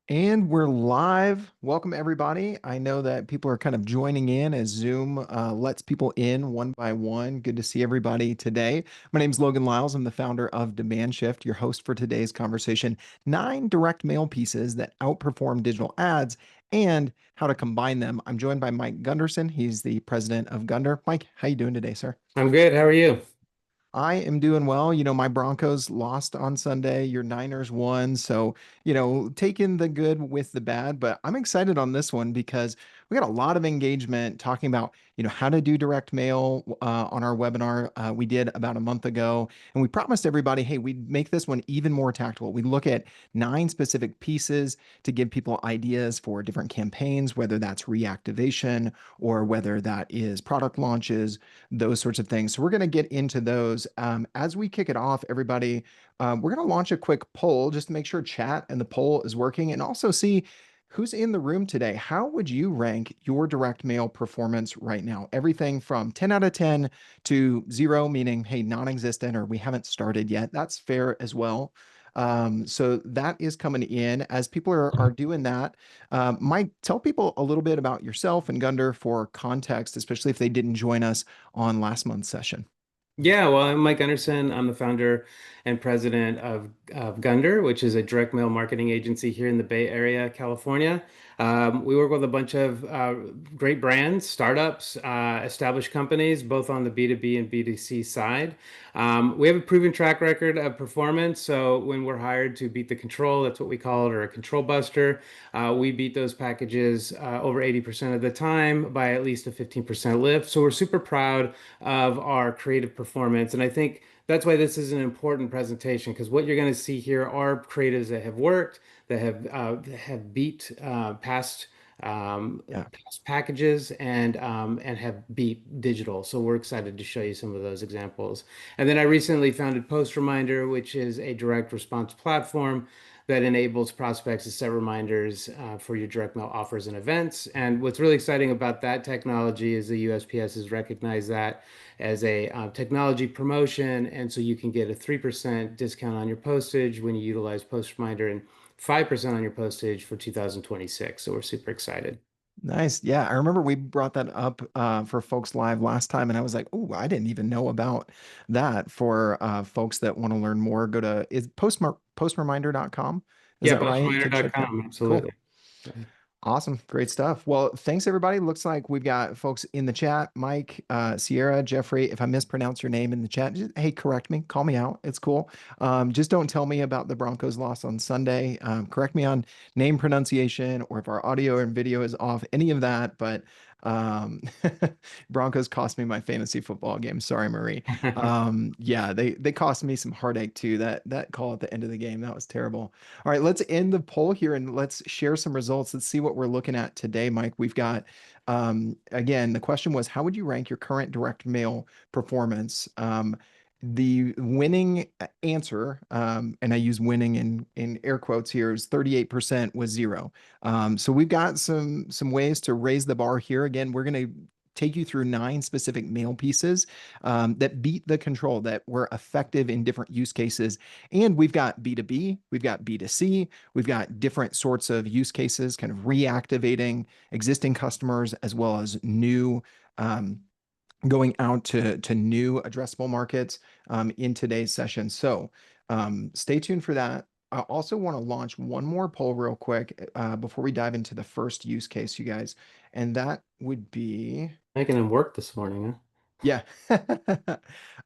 And we're live. Welcome, everybody. I know that people are kind of joining in as Zoom lets people in one by one. Good to see everybody today. My name is Logan Lyles. I'm the founder of Demand Shift, your host for today's conversation. 9 direct mail pieces that outperform digital ads and how to combine them. I'm joined by Mike Gunderson. He's the president of Gunder. Mike, how you doing today, sir? I'm good. How are you? I am doing well. My Broncos lost on Sunday. Your Niners won. So, taking the good with the bad. But I'm excited on this one because we got a lot of engagement talking about, how to do direct mail on our webinar we did about a month ago. And we promised everybody, hey, we'd make this one even more tactical. We look at 9 specific pieces to give people ideas for different campaigns, whether that's reactivation or whether that is product launches, those sorts of things. So we're going to get into those. As we kick it off, everybody, we're going to launch a quick poll just to make sure chat and the poll is working and also see who's in the room today. How would you rank your direct mail performance right now? Everything from 10 out of 10 to 0, meaning, hey, non-existent or we haven't started yet. That's fair as well. So that is coming in as people are doing that. Mike, tell people a little bit about yourself and Gunder for context, especially if they didn't join us on last month's session. Yeah, well, I'm Mike Gunderson. I'm the founder and president of Gunder, which is a direct mail marketing agency here in the Bay Area, California. We work with a bunch of great brands, startups, established companies, both on the B2B and B2C side. We have a proven track record of performance. So when we're hired to beat the control, that's what we call it, or a control buster, we beat those packages over 80% of the time by at least a 15% lift. So we're super proud of our creative performance. And I think that's why this is an important presentation because what you're going to see here are creatives that have worked, that have beat Yeah. past packages and have beat digital. So we're excited to show you some of those examples. And then I recently founded Post Reminder, which is a direct response platform that enables prospects to set reminders for your direct mail offers and events. And what's really exciting about that technology is the USPS has recognized that as a technology promotion. And so you can get a 3% discount on your postage when you utilize Post Reminder and 5% on your postage for 2026. So we're super excited. Nice. Yeah, I remember we brought that up for folks live last time, and I was like, "Oh, I didn't even know about that." For folks that want to learn more, go to is postreminder.com. Is Yeah, that right? To check that. postreminder.com. Cool. Absolutely. Awesome. Great stuff. Well, thanks everybody. Looks like we've got folks in the chat. Mike, Sierra, Jeffrey, if I mispronounce your name in the chat, just, hey, correct me, call me out. It's cool. Just don't tell me about the Broncos loss on Sunday. Correct me on name pronunciation or if our audio and video is off, any of that. But um, Broncos cost me my fantasy football game. Sorry, Marie. Yeah, they cost me some heartache too. That call at the end of the game, that was terrible. All right, let's end the poll here and let's share some results. Let's see what we're looking at today, Mike. We've got, again, the question was, how would you rank your current direct mail performance? The winning answer, and I use winning in air quotes here, is 38% was 0. So we've got some ways to raise the bar here. Again, we're going to take you through 9 specific mail pieces that beat the control that were effective in different use cases. And we've got B2B, we've got B2C, we've got different sorts of use cases, kind of reactivating existing customers as well as new. Going out to new addressable markets in today's session. So stay tuned for that. I also want to launch one more poll real quick before we dive into the first use case, you guys. And that would be Making them work this morning, yeah.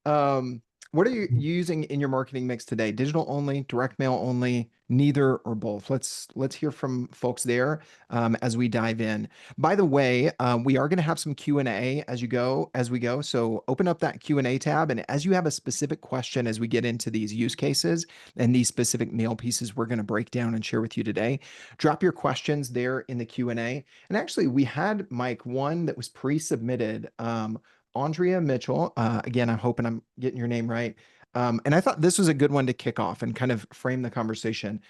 Um, what are you using in your marketing mix today? Digital only, direct mail only, neither or both? Let's hear from folks there as we dive in. By the way, we are going to have some Q&A as we go. So open up that Q&A tab, and as you have a specific question as we get into these use cases and these specific mail pieces we're going to break down and share with you today, drop your questions there in the Q&A. And actually, we had Mike one that was pre-submitted. Andrea Mitchell. Again, I'm hoping I'm getting your name right. And I thought this was a good one to kick off and kind of frame the conversation.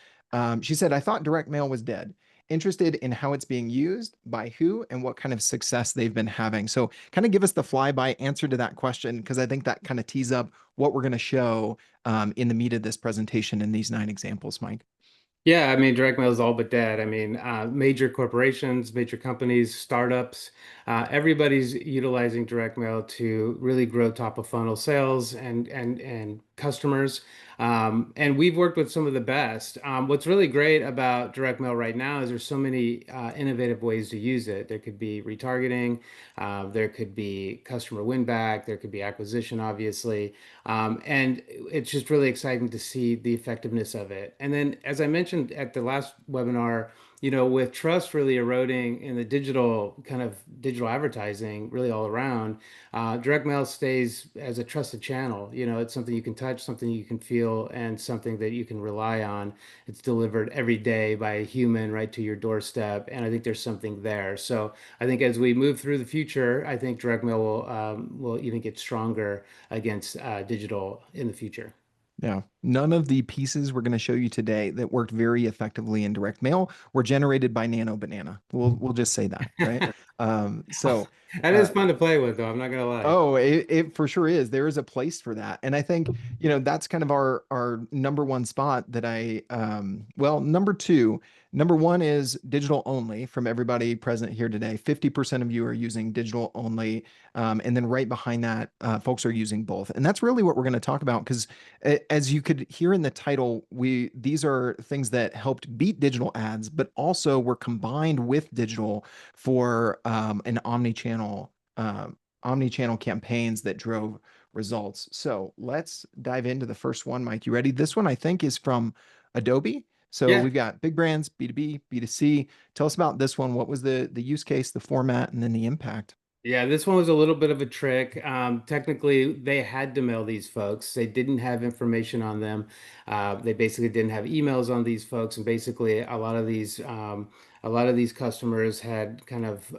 She said, I thought direct mail was dead. Interested in how it's being used, by who, and what kind of success they've been having. So, kind of give us the flyby answer to that question, because I think that kind of tees up what we're going to show in the meat of this presentation in these 9 examples, Mike. Yeah, I mean, direct mail is all but dead. I mean, major corporations, major companies, startups, everybody's utilizing direct mail to really grow top of funnel sales and customers. And we've worked with some of the best. What's really great about direct mail right now is there's so many innovative ways to use it. There could be retargeting, there could be customer win back, there could be acquisition, obviously. And it's just really exciting to see the effectiveness of it. And then, as I mentioned at the last webinar, with trust really eroding in the digital advertising, really all around, direct mail stays as a trusted channel. It's something you can touch, something you can feel, and something that you can rely on. It's delivered every day by a human right to your doorstep, and I think there's something there. So I think as we move through the future, I think direct mail will even get stronger against digital in the future. Yeah. None of the pieces we're going to show you today that worked very effectively in direct mail were generated by Nano Banana. We'll just say that, right? So That is uh, fun to play with, though. I'm not gonna lie. Oh, it for sure is. There is a place for that. And I think, that's kind of our number one spot that well, number two, number one is digital only from everybody present here today. 50% of you are using digital only. And then right behind that, folks are using both. And that's really what we're going to talk about because as you could hear in the title, these are things that helped beat digital ads, but also were combined with digital for an omni-channel campaigns that drove results. So let's dive into the first one, Mike. You ready? This one I think is from Adobe. So Yeah. we've got big brands, B2B, B2C. Tell us about this one. What was the use case, the format, and then the impact? Yeah, this one was a little bit of a trick. Technically, they had to mail these folks. They didn't have information on them. They basically didn't have emails on these folks, and basically, a lot of these customers had kind of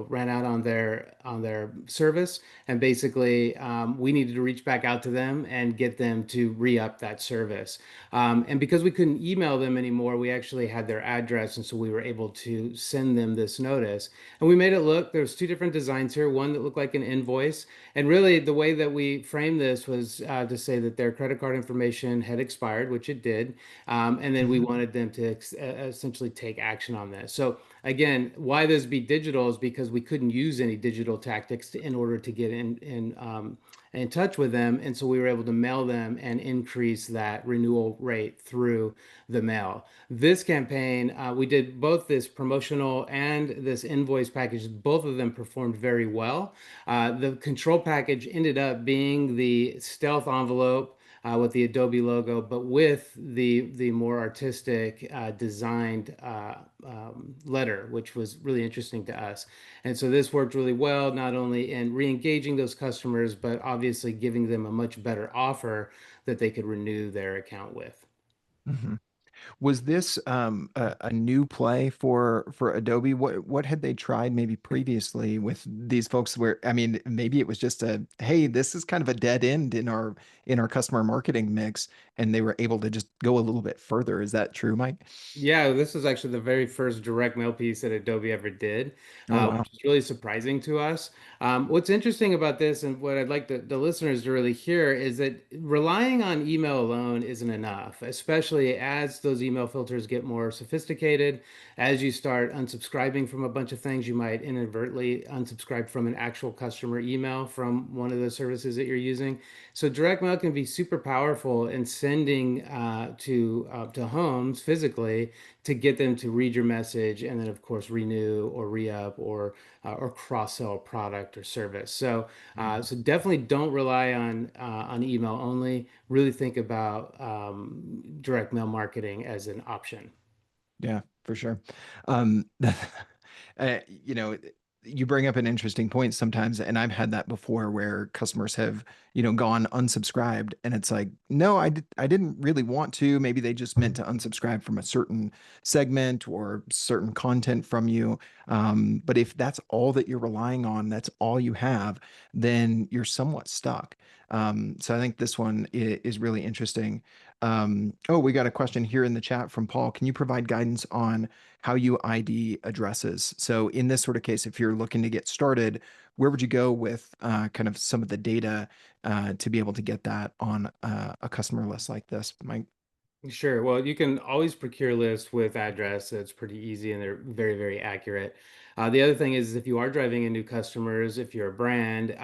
ran out on their service, and basically, we needed to reach back out to them and get them to re-up that service. And because we couldn't email them anymore, we actually had their address, and so we were able to send them this notice. And we made it look, there's two different designs here, one that looked like an invoice. And really, the way that we framed this was to say that their credit card information had expired, which it did. And then we Mhm. wanted them to essentially take action on this. So, again, why this be digital is because we couldn't use any digital tactics in order to get in touch with them. And so we were able to mail them and increase that renewal rate through the mail. This campaign, we did both this promotional and this invoice package. Both of them performed very well. The control package ended up being the stealth envelope with the Adobe logo, but with the more artistic designed letter, which was really interesting to us. And so this worked really well, not only in re-engaging those customers, but obviously giving them a much better offer that they could renew their account with. Mhm. Was this a new play for Adobe? What had they tried maybe previously with these folks where I mean maybe it was just a hey, this is kind of a dead end in our customer marketing mix, and they were able to just go a little bit further. Is that true, Mike? Yeah, this is actually the very first direct mail piece that Adobe ever did, Oh wow. which is really surprising to us. What's interesting about this, and what I'd like the listeners to really hear, is that relying on email alone isn't enough, especially as those email filters get more sophisticated. As you start unsubscribing from a bunch of things, you might inadvertently unsubscribe from an actual customer email from one of the services that you're using. So direct mail can be super powerful in sending to homes physically to get them to read your message and then of course renew or re-up or cross-sell a product or service. So definitely don't rely on email only. Really think about direct mail marketing as an option. Yeah, for sure. Um, you know, you bring up an interesting point sometimes, and I've had that before where customers have, gone unsubscribed, and it's like, no, I didn't really want to. Maybe they just meant to unsubscribe from a certain segment or certain content from you. But if that's all that you're relying on, that's all you have, then you're somewhat stuck. So I think this one is really interesting. Oh, we got a question here in the chat from Paul. Can you provide guidance on how you ID addresses? So in this sort of case, if you're looking to get started, where would you go with kind of some of the data to be able to get that on a customer list like this, Mike? Sure. Well, you can always procure lists with address. It's pretty easy and they're very, very accurate. The other thing is if you are driving in new customers, if you're a brand,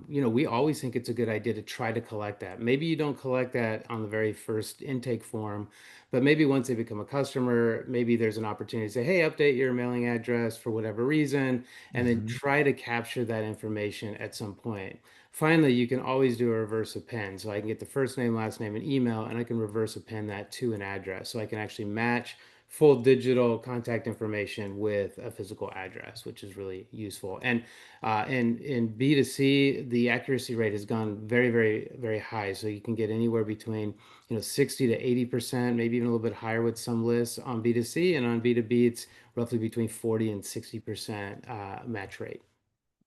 we always think it's a good idea to try to collect that. Maybe you don't collect that on the very first intake form, but maybe once they become a customer, maybe there's an opportunity to say, hey, update your mailing address for whatever reason, and then Hmm. try to capture that information at some point. Finally, you can always do a reverse append. So I can get the first name, last name, and email, and I can reverse append that to an address. So I can actually match full digital contact information with a physical address, which is really useful. And in B2C, the accuracy rate has gone very, very, very high. So you can get anywhere between 60 to 80%, maybe even a little bit higher with some lists on B2C, and on B2B, it's roughly between 40 and 60% match rate.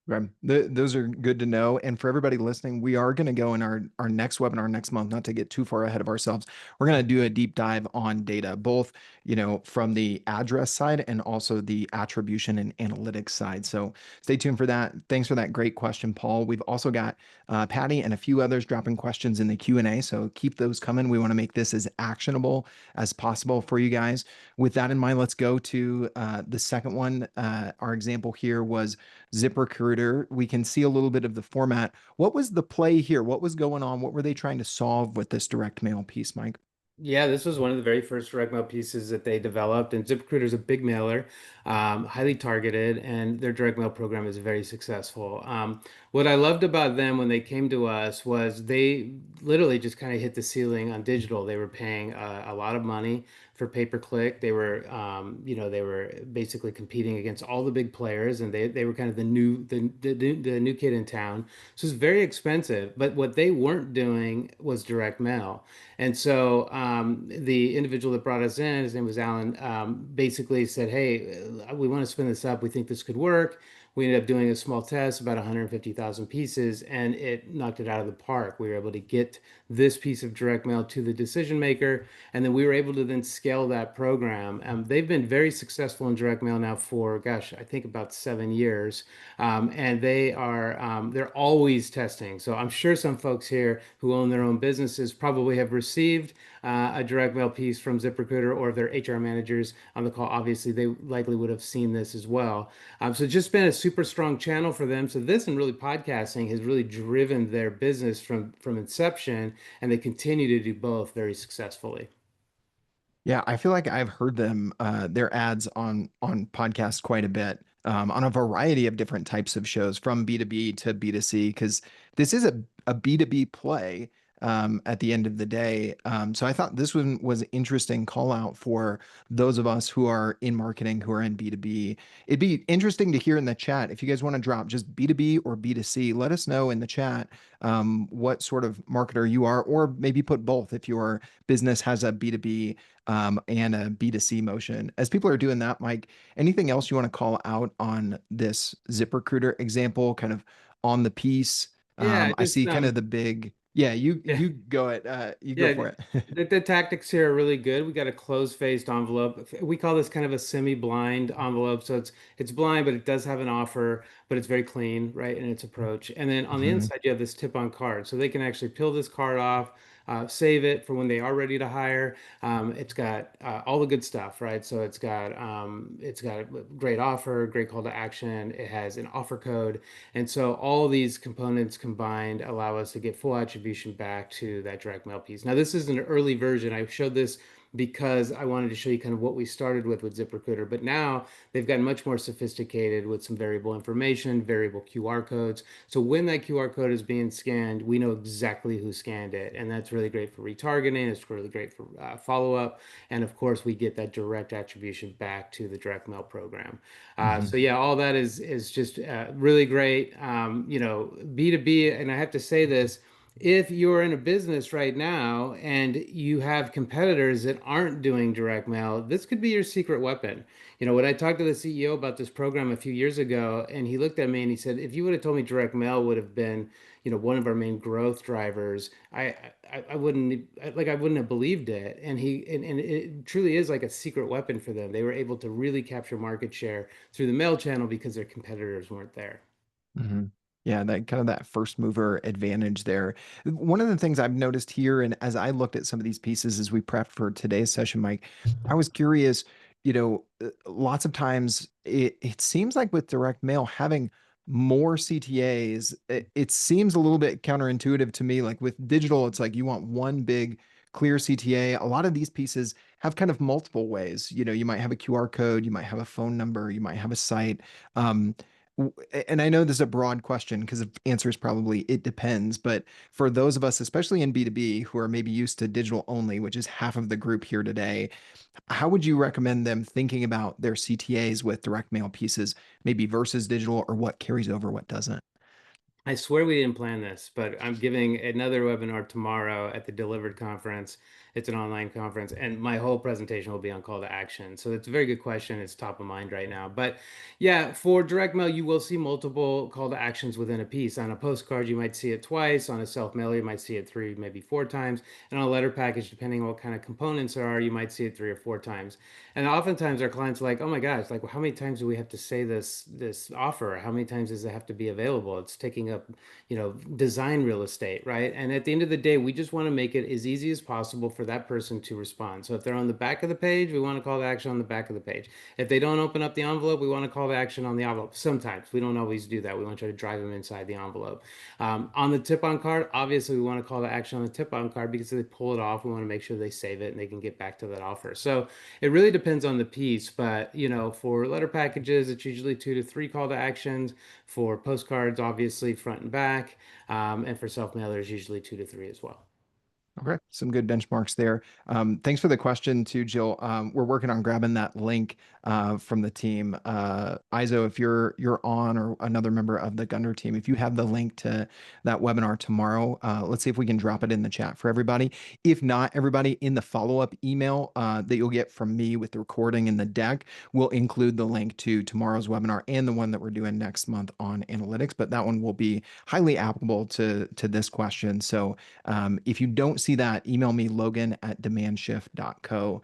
Right. Those are good to know. And for everybody listening, we are going to go in our next webinar next month, not to get too far ahead of ourselves. We're going to do a deep dive on data, both, from the address side and also the attribution and analytics side. So stay tuned for that. Thanks for that great question, Paul. We've also got Patty and a few others dropping questions in the Q&A. So keep those coming. We want to make this as actionable as possible for you guys. With that in mind, let's go to the second one. Our example here was ZipRecruiter. We can see a little bit of the format. What was the play here? What was going on? What were they trying to solve with this direct mail piece, Mike? Yeah, this was one of the very first direct mail pieces that they developed, and ZipRecruiter is a big mailer, highly targeted, and their direct mail program is very successful. What I loved about them when they came to us was they literally just kind of hit the ceiling on digital. They were paying a lot of money for pay per click. They were basically competing against all the big players, and they were kind of the new kid in town. So it's very expensive. But what they weren't doing was direct mail. And so the individual that brought us in, his name was Alan, basically said, hey, we want to spin this up. We think this could work. We ended up doing a small test, about 150,000 pieces, and it knocked it out of the park. We were able to get this piece of direct mail to the decision maker, and then we were able to then scale that program. They've been very successful in direct mail now for, gosh, I think about 7 years, and they're always testing. So I'm sure some folks here who own their own businesses probably have received a direct mail piece from ZipRecruiter, or if they're HR managers on the call, obviously they likely would have seen this as well. So it's just been a super strong channel for them. So this and really podcasting has really driven their business from inception, and they continue to do both very successfully. Yeah, I feel like I've heard them their ads on podcasts quite a bit, on a variety of different types of shows, from B2B to B2C, because this is a B2B play at the end of the day. So I thought this one was an interesting call out for those of us who are in marketing, who are in B2B. It'd be interesting to hear in the chat if you guys want to drop just B2B or B2C. Let us know in the chat what sort of marketer you are, or maybe put both if your business has a B2B and a B2C motion. As people are doing that, Mike, anything else you want to call out on this ZipRecruiter example, kind of on the piece? Yeah, I just see kind of the big, yeah, you go it, you go Yeah, for it. the tactics here are really good. We got a closed-faced envelope. We call this kind of a semi-blind envelope. So it's blind, but it does have an offer, but it's very clean, right, in its approach. And then on the Mhm. inside, you have this tip-on card. So they can actually peel this card off, save it for when they are ready to hire. It's got all the good stuff, right? So it's got a great offer, great call to action. It has an offer code. And so all these components combined allow us to get full attribution back to that direct mail piece. Now, this is an early version. I showed this because I wanted to show you kind of what we started with ZipRecruiter, but now they've gotten much more sophisticated with some variable information, variable QR codes. So when that QR code is being scanned, we know exactly who scanned it. And that's really great for retargeting. It's really great for follow-up. And of course, we get that direct attribution back to the direct mail program. So Mhm. yeah, all that is just really great. B2B, and I have to say this, if you're in a business right now and you have competitors that aren't doing direct mail, this could be your secret weapon. When I talked to the CEO about this program a few years ago, and he looked at me and he said, if you would have told me direct mail would have been, one of our main growth drivers, I wouldn't I wouldn't have believed it. And it truly is like a secret weapon for them. They were able to really capture market share through the mail channel because their competitors weren't there. Mhm. Yeah, that kind of that first mover advantage there. One of the things I've noticed here, and as I looked at some of these pieces as we prepped for today's session, Mike, I was curious, lots of times it seems like with direct mail having more CTAs, it seems a little bit counterintuitive to me. Like with digital, it's like you want one big clear CTA. A lot of these pieces have kind of multiple ways. You might have a QR code, you might have a phone number, you might have a site. Um, and I know this is a broad question because the answer is probably it depends. But for those of us, especially in B2B, who are maybe used to digital only, which is half of the group here today, how would you recommend them thinking about their CTAs with direct mail pieces, maybe versus digital, or what carries over, what doesn't? I swear we didn't plan this, but I'm giving another webinar tomorrow at the Delivered conference. It's an online conference, and my whole presentation will be on call to action. So it's a very good question. It's top of mind right now. But yeah, for direct mail, you will see multiple call to actions within a piece. On a postcard, you might see it twice. On a self mailer, you might see it three, maybe four times. And on a letter package, depending on what kind of components there are, you might see it three or four times. And oftentimes our clients are like, "Oh my gosh, like well, how many times do we have to say this offer? How many times does it have to be available? It's taking up, design real estate, right?" And at the end of the day, we just want to make it as easy as possible for that person to respond. So if they're on the back of the page, we want to call to action on the back of the page. If they don't open up the envelope, we want to call to action on the envelope. Sometimes we don't always do that. We want to try to drive them inside the envelope. On the tip-on card, obviously we want to call to action on the tip-on card because if they pull it off, we want to make sure they save it and they can get back to that offer. So it really depends on the piece, but for letter packages, it's usually two to three call to actions. For postcards, obviously front and back, and for self mailers, usually two to three as well. Okay, some good benchmarks there. Thanks for the question too, Jill. We're working on grabbing that link from the team. Izo, if you're on, or another member of the Gunder team, if you have the link to that webinar tomorrow, let's see if we can drop it in the chat for everybody. If not, everybody, in the follow-up email that you'll get from me with the recording and the deck, we'll include the link to tomorrow's webinar and the one that we're doing next month on analytics. But that one will be highly applicable to this question. So if you don't see that, email me, logan@demandshift.co.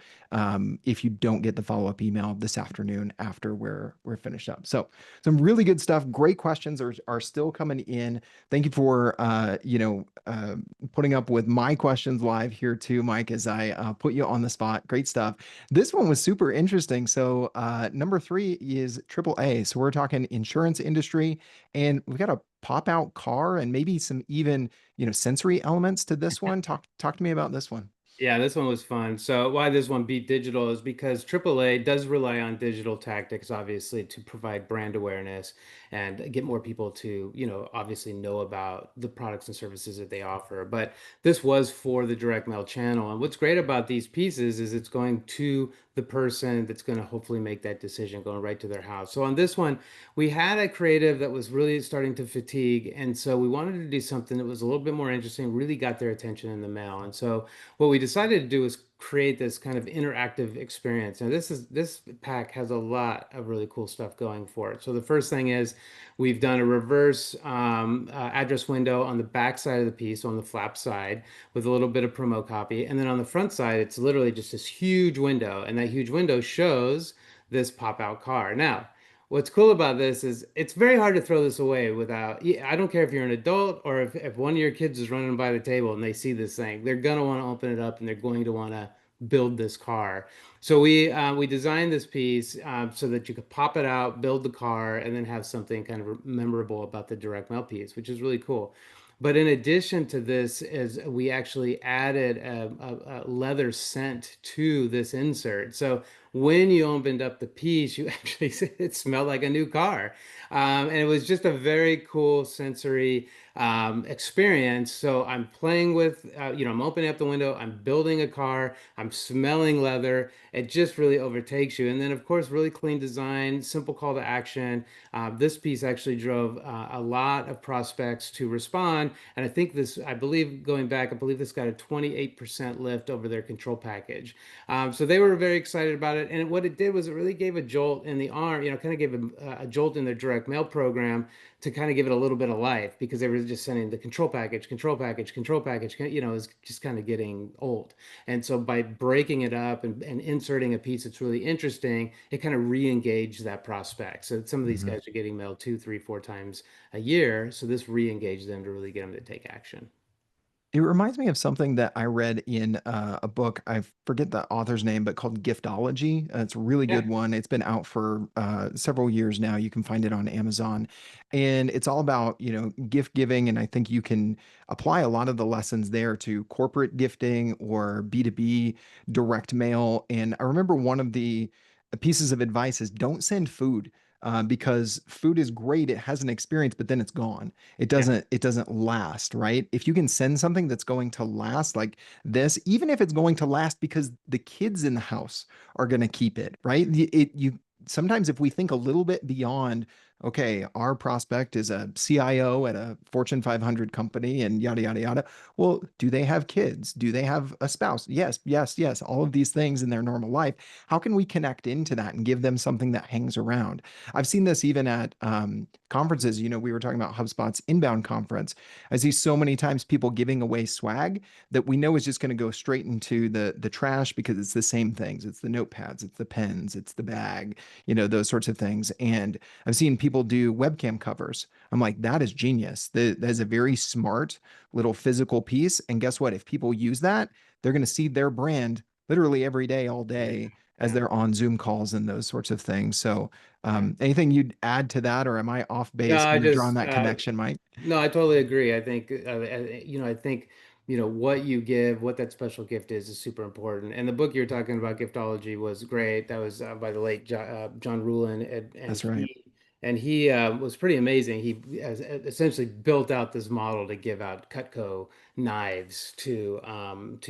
If you don't get the follow-up email this afternoon after we're finished up. So some really good stuff. Great questions are still coming in. Thank you for putting up with my questions live here too, Mike, as I put you on the spot. Great stuff. This one was super interesting. So number 3 is AAA. So we're talking insurance industry, and we've got a pop out car and maybe some even sensory elements to this one. Talk to me about this one. Yeah, this one was fun. So why this one beat digital is because AAA does rely on digital tactics, obviously, to provide brand awareness and get more people to, obviously know about the products and services that they offer. But this was for the direct mail channel. And what's great about these pieces is it's going to the person that's going to hopefully make that decision, going right to their house. So on this one, we had a creative that was really starting to fatigue. And so we wanted to do something that was a little bit more interesting, really got their attention in the mail. And so what we decided to do is create this kind of interactive experience. Now this pack has a lot of really cool stuff going for it. So the first thing is we've done a reverse address window on the back side of the piece, on the flap side, with a little bit of promo copy. And then on the front side, it's literally just this huge window. And that huge window shows this pop-out car. Now, what's cool about this is it's very hard to throw this away without, I don't care if you're an adult or if one of your kids is running by the table and they see this thing, they're gonna want to open it up and they're going to want to build this car. So we designed this piece so that you could pop it out, build the car, and then have something kind of memorable about the direct mail piece, which is really cool. But in addition to this, is we actually added a leather scent to this insert. So when you opened up the piece, you actually it smelled like a new car, and it was just a very cool sensory experience. So I'm playing with, I'm opening up the window, I'm building a car, I'm smelling leather. It just really overtakes you. And then, of course, really clean design, simple call to action. This piece actually drove a lot of prospects to respond. And I think this, I believe, going back, I believe this got a 28% lift over their control package. So they were very excited about it. And what it did was it really gave a jolt in the arm, kind of gave a jolt in their direct mail program to kind of give it a little bit of life because they were just sending the control package, control package, control package, it was just kind of getting old. And so by breaking it up and inserting a piece that's really interesting, it kind of re-engaged that prospect. So some of these Mhm. guys are getting mailed two, three, four times a year. So this re-engaged them to really get them to take action. It reminds me of something that I read in a book. I forget the author's name, but called Giftology. It's a really Yeah. good one. It's been out for several years now. You can find it on Amazon, and it's all about, gift giving. And I think you can apply a lot of the lessons there to corporate gifting or B2B direct mail. And I remember one of the pieces of advice is don't send food. Because food is great, it has an experience, but then it's gone. Yeah. It doesn't last, right? If you can send something that's going to last like this, even if it's going to last because the kids in the house are going to keep it, right? You sometimes if we think a little bit beyond, okay, our prospect is a CIO at a Fortune 500 company and yada yada yada. Well, do they have kids? Do they have a spouse? Yes, yes, yes. All of these things in their normal life. How can we connect into that and give them something that hangs around? I've seen this even at conferences. We were talking about HubSpot's inbound conference. I see so many times people giving away swag that we know is just going to go straight into the trash because it's the same things. It's the notepads, it's the pens, it's the bag, those sorts of things. And I've seen people do webcam covers. I'm like, that is genius. That is a very smart little physical piece. And guess what? If people use that, they're going to see their brand literally every day, all Every day, day. as Yeah. they're on Zoom calls and those sorts of things. So Yeah. anything you'd add to that, or am I off No, base, I kind of drawing just that connection, Mike? no, I totally agree. I think I think what you give, what that special gift is super important. And the book you're talking about, Giftology, was great. That was by the late John Ruhlin, and That's right. he was pretty amazing. He has essentially built out this model to give out Cutco knives to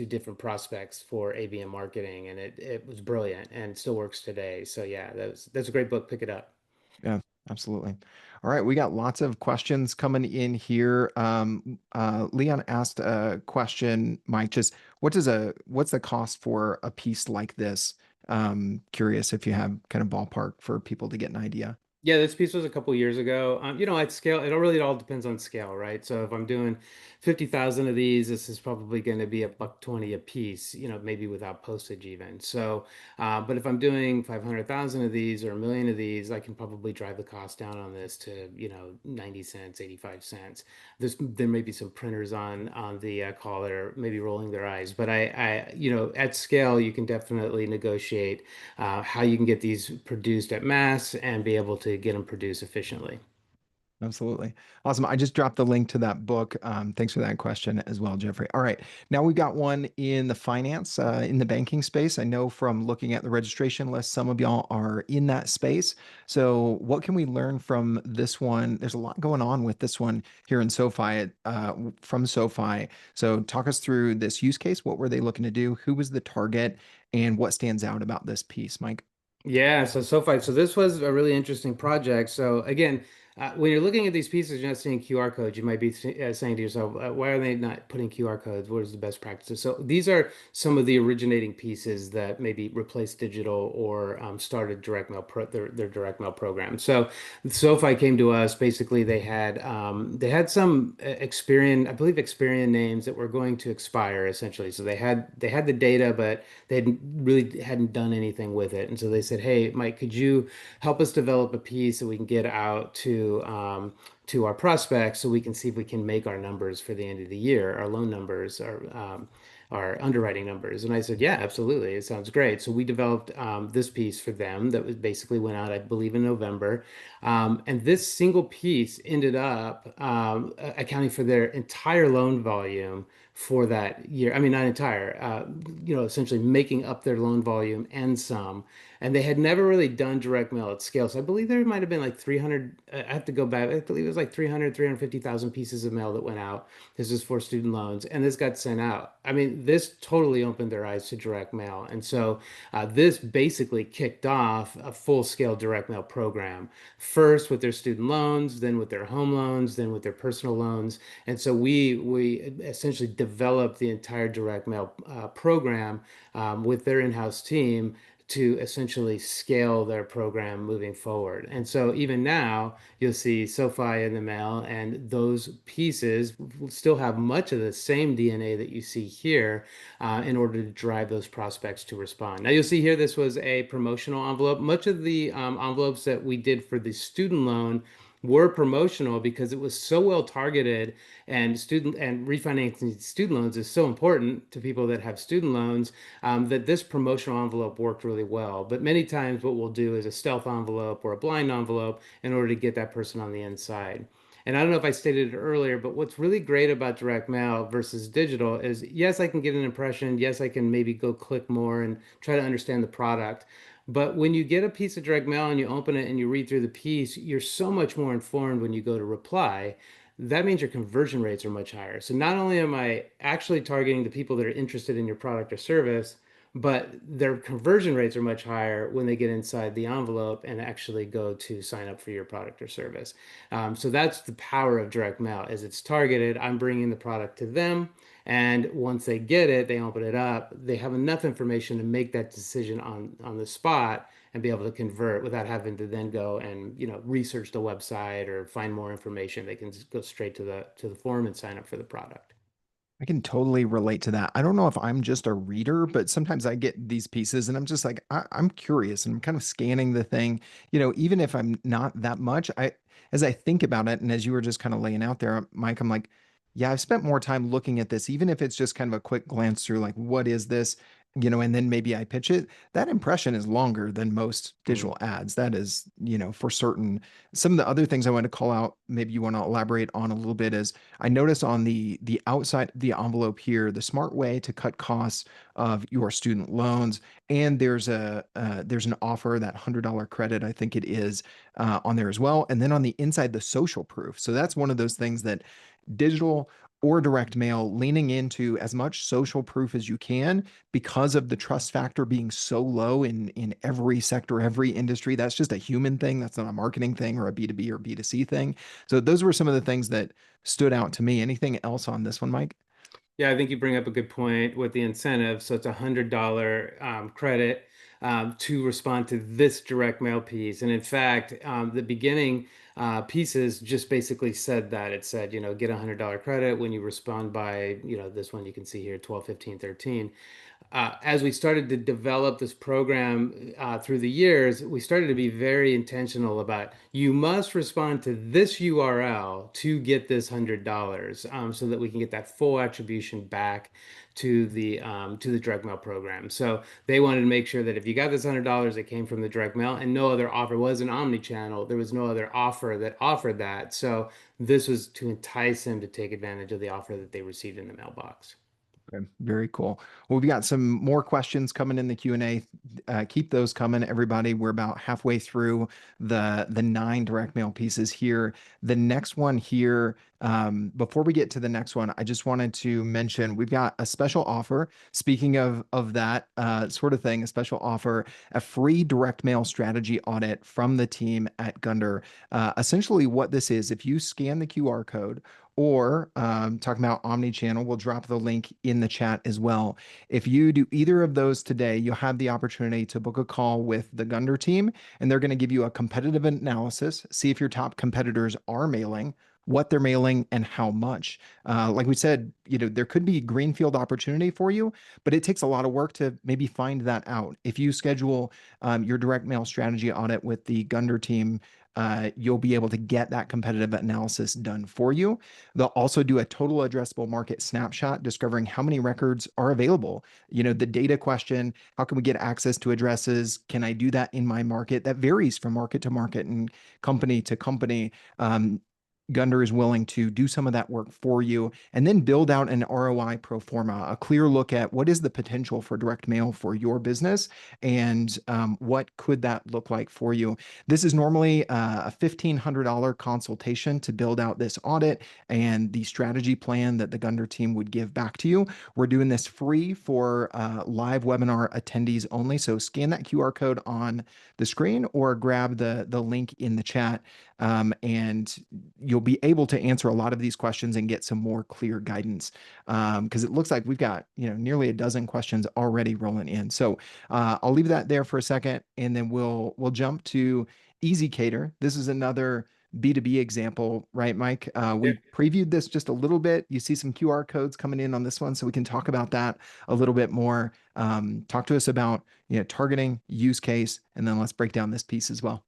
different prospects for ABM marketing, and it was brilliant and still works today. So yeah, that's a great book. Pick it up. Yeah, absolutely. All right, we got lots of questions coming in here. Leon asked a question, Mike, just what's the cost for a piece like this? Curious if you have kind of ballpark for people to get an idea. Yeah, this piece was a couple years ago. At scale, it all depends on scale, right? So if I'm doing 50,000 of these, this is probably going to be a buck 20 a piece, maybe without postage even. So, but if I'm doing 500,000 of these or a million of these, I can probably drive the cost down on this to, 90 cents, 85 cents. There may be some printers on the call that are maybe rolling their eyes, but at scale, you can definitely negotiate how you can get these produced at mass and be able to get them produced efficiently. Absolutely. Awesome. I just dropped the link to that book. Thanks for that question as well, Jeffrey. All right. Now we've got one in the finance, in the banking space. I know from looking at the registration list, some of y'all are in that space. So, what can we learn from this one? There's a lot going on with this one here in SoFi, from SoFi. So, talk us through this use case. What were they looking to do? Who was the target? And what stands out about this piece, Mike? Yeah, so SoFi. So this was a really interesting project. So again, when you're looking at these pieces, you're not seeing QR codes. You might be saying to yourself, why are they not putting QR codes? What is the best practices? So these are some of the originating pieces that maybe replaced digital or started their direct mail program. So SoFi came to us. Basically, they had some Experian, I believe Experian names that were going to expire essentially. So they had the data, but they hadn't done anything with it. And so they said, "Hey, Mike, could you help us develop a piece that we can get out to our prospects so we can see if we can make our numbers for the end of the year, our loan numbers, our underwriting numbers?" And I said, "Yeah, absolutely. It sounds great." So we developed this piece for them that was basically went out, I believe, in November. And this single piece ended up accounting for their entire loan volume for that year. I mean, not entire, essentially making up their loan volume and some. And they had never really done direct mail at scale. So I believe there might have been like 300, I have to go back. I believe it was like 350,000 pieces of mail that went out. This is for student loans. And this got sent out. I mean, this totally opened their eyes to direct mail. And so this basically kicked off a full-scale direct mail program, first with their student loans, then with their home loans, then with their personal loans. And so we essentially developed the entire direct mail program with their in-house team to essentially scale their program moving forward. And so even now, you'll see SoFi in the mail, and those pieces will still have much of the same DNA that you see here in order to drive those prospects to respond. Now, you'll see here this was a promotional envelope. Much of the envelopes that we did for the student loan were promotional because it was so well targeted, and refinancing student loans is so important to people that have student loans, that this promotional envelope worked really well. But many times what we'll do is a stealth envelope or a blind envelope in order to get that person on the inside. And I don't know if I stated it earlier, but what's really great about direct mail versus digital is, yes, I can get an impression. Yes, I can maybe go click more and try to understand the product. But when you get a piece of direct mail and you open it and you read through the piece, you're so much more informed when you go to reply. That means your conversion rates are much higher. So not only am I actually targeting the people that are interested in your product or service, but their conversion rates are much higher when they get inside the envelope and actually go to sign up for your product or service. So that's the power of direct mail, is it's targeted. I'm bringing the product to them, and once they get it, they open it up. They have enough information to make that decision on the spot and be able to convert without having to then go and research the website or find more information. They can just go straight to the form and sign up for the product. I can totally relate to that. I don't know if I'm just a reader, but sometimes I get these pieces and I'm just like, I'm curious and I'm kind of scanning the thing. Even if I'm not that much, as I think about it, and as you were just kind of laying out there, Mike, I'm like, yeah, I've spent more time looking at this, even if it's just kind of a quick glance through, like, what is this? And then maybe I pitch it. That impression is longer than most Mm. digital ads. That is, for certain. Some of the other things I want to call out, maybe you want to elaborate on a little bit, is I notice on the outside of the envelope here, the smart way to cut costs of your student loans, and there's an offer, that $100 credit, I think it is, on there as well. And then on the inside, the social proof. So that's one of those things that digital or direct mail, leaning into as much social proof as you can, because of the trust factor being so low in every sector, every industry. That's just a human thing. That's not a marketing thing or a B2B or B2C thing. So those were some of the things that stood out to me. Anything else on this one, Mike? Yeah, I think you bring up a good point with the incentive. So it's $100 credit to respond to this direct mail piece. And in fact, the beginning pieces just basically said that. It said, get $100 credit when you respond by, this one you can see here, 12, 15, 13. As we started to develop this program through the years, we started to be very intentional about, you must respond to this URL to get this $100, so that we can get that full attribution back to the direct mail program. So they wanted to make sure that if you got this $100, it came from the direct mail, and no other offer was an omni-channel. There was no other offer that offered that. So this was to entice them to take advantage of the offer that they received in the mailbox. Okay, very cool. Well, we've got some more questions coming in the Q&A. Keep those coming, everybody. We're about halfway through the 9 direct mail pieces here. The next one here, before we get to the next one, I just wanted to mention we've got a special offer. Speaking of that sort of thing, a special offer, a free direct mail strategy audit from the team at Gunder. Essentially, what this is, if you scan the QR code, or talking about omni-channel, we'll drop the link in the chat as well. If you do either of those today, you'll have the opportunity to book a call with the Gunder team, and they're going to give you a competitive analysis, see if your top competitors are mailing, what they're mailing, and how much. Like we said, there could be greenfield opportunity for you, but it takes a lot of work to maybe find that out. If you schedule your direct mail strategy audit with the Gunder team, you'll be able to get that competitive analysis done for you. They'll also do a total addressable market snapshot, discovering how many records are available. The data question, how can we get access to addresses? Can I do that in my market? That varies from market to market and company to company. Gunder is willing to do some of that work for you and then build out an ROI pro forma, a clear look at what is the potential for direct mail for your business, and what could that look like for you. This is normally a $1,500 consultation to build out this audit and the strategy plan that the Gunder team would give back to you. We're doing this free for live webinar attendees only. So scan that QR code on the screen or grab the link in the chat. and you'll be able to answer a lot of these questions and get some more clear guidance. Because it looks like we've got, nearly a dozen questions already rolling in. So I'll leave that there for a second, and then we'll jump to Easy Cater. This is another B2B example, right, Mike? Yeah. We previewed this just a little bit. You see some QR codes coming in on this one, so we can talk about that a little bit more. Talk to us about, targeting, use case, and then let's break down this piece as well.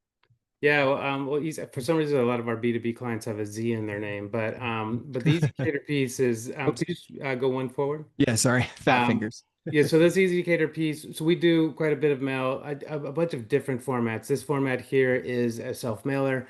Yeah, for some reason, a lot of our B2B clients have a Z in their name, but the Easy Cater piece is, Oops. could you just go one forward? Yeah, sorry, fat Um, fingers. yeah, so this Easy Cater piece, so we do quite a bit of mail, a bunch of different formats. This format here is a self-mailer.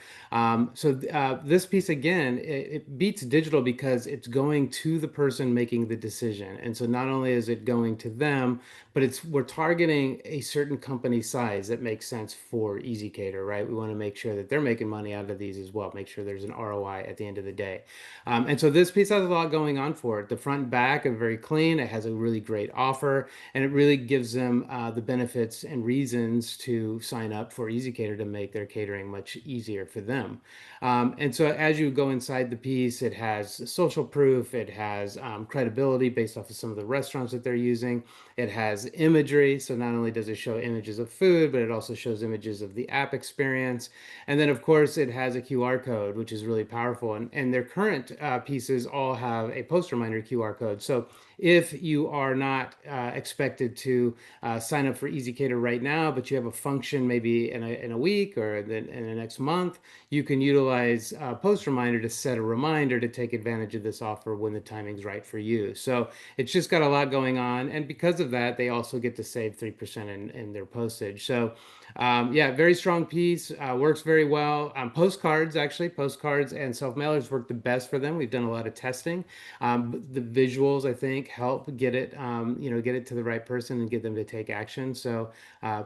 This piece again, it beats digital because it's going to the person making the decision. And so not only is it going to them, but we're targeting a certain company size that makes sense for Easy Cater, right? We want to make sure that they're making money out of these as well, make sure there's an ROI at the end of the day. And so this piece has a lot going on for it. The front and back are very clean. It has a really great offer, and it really gives them the benefits and reasons to sign up for EasyCater to make their catering much easier for them. And so as you go inside the piece, it has social proof, it has credibility based off of some of the restaurants that they're using. It has imagery, so not only does it show images of food, but it also shows images of the app experience. And then, of course, it has a QR code, which is really powerful. And their current pieces all have a post reminder QR code. So if you are not expected to sign up for EasyCater right now, but you have a function maybe in a week or in the next month, you can utilize post reminder to set a reminder to take advantage of this offer when the timing's right for you. So it's just got a lot going on. And because of that, they also get to save 3% in their postage. So yeah, very strong piece. Works very well. Postcards and self mailers work the best for them. We've done a lot of testing. The visuals, I think, help get it, get it to the right person and get them to take action. So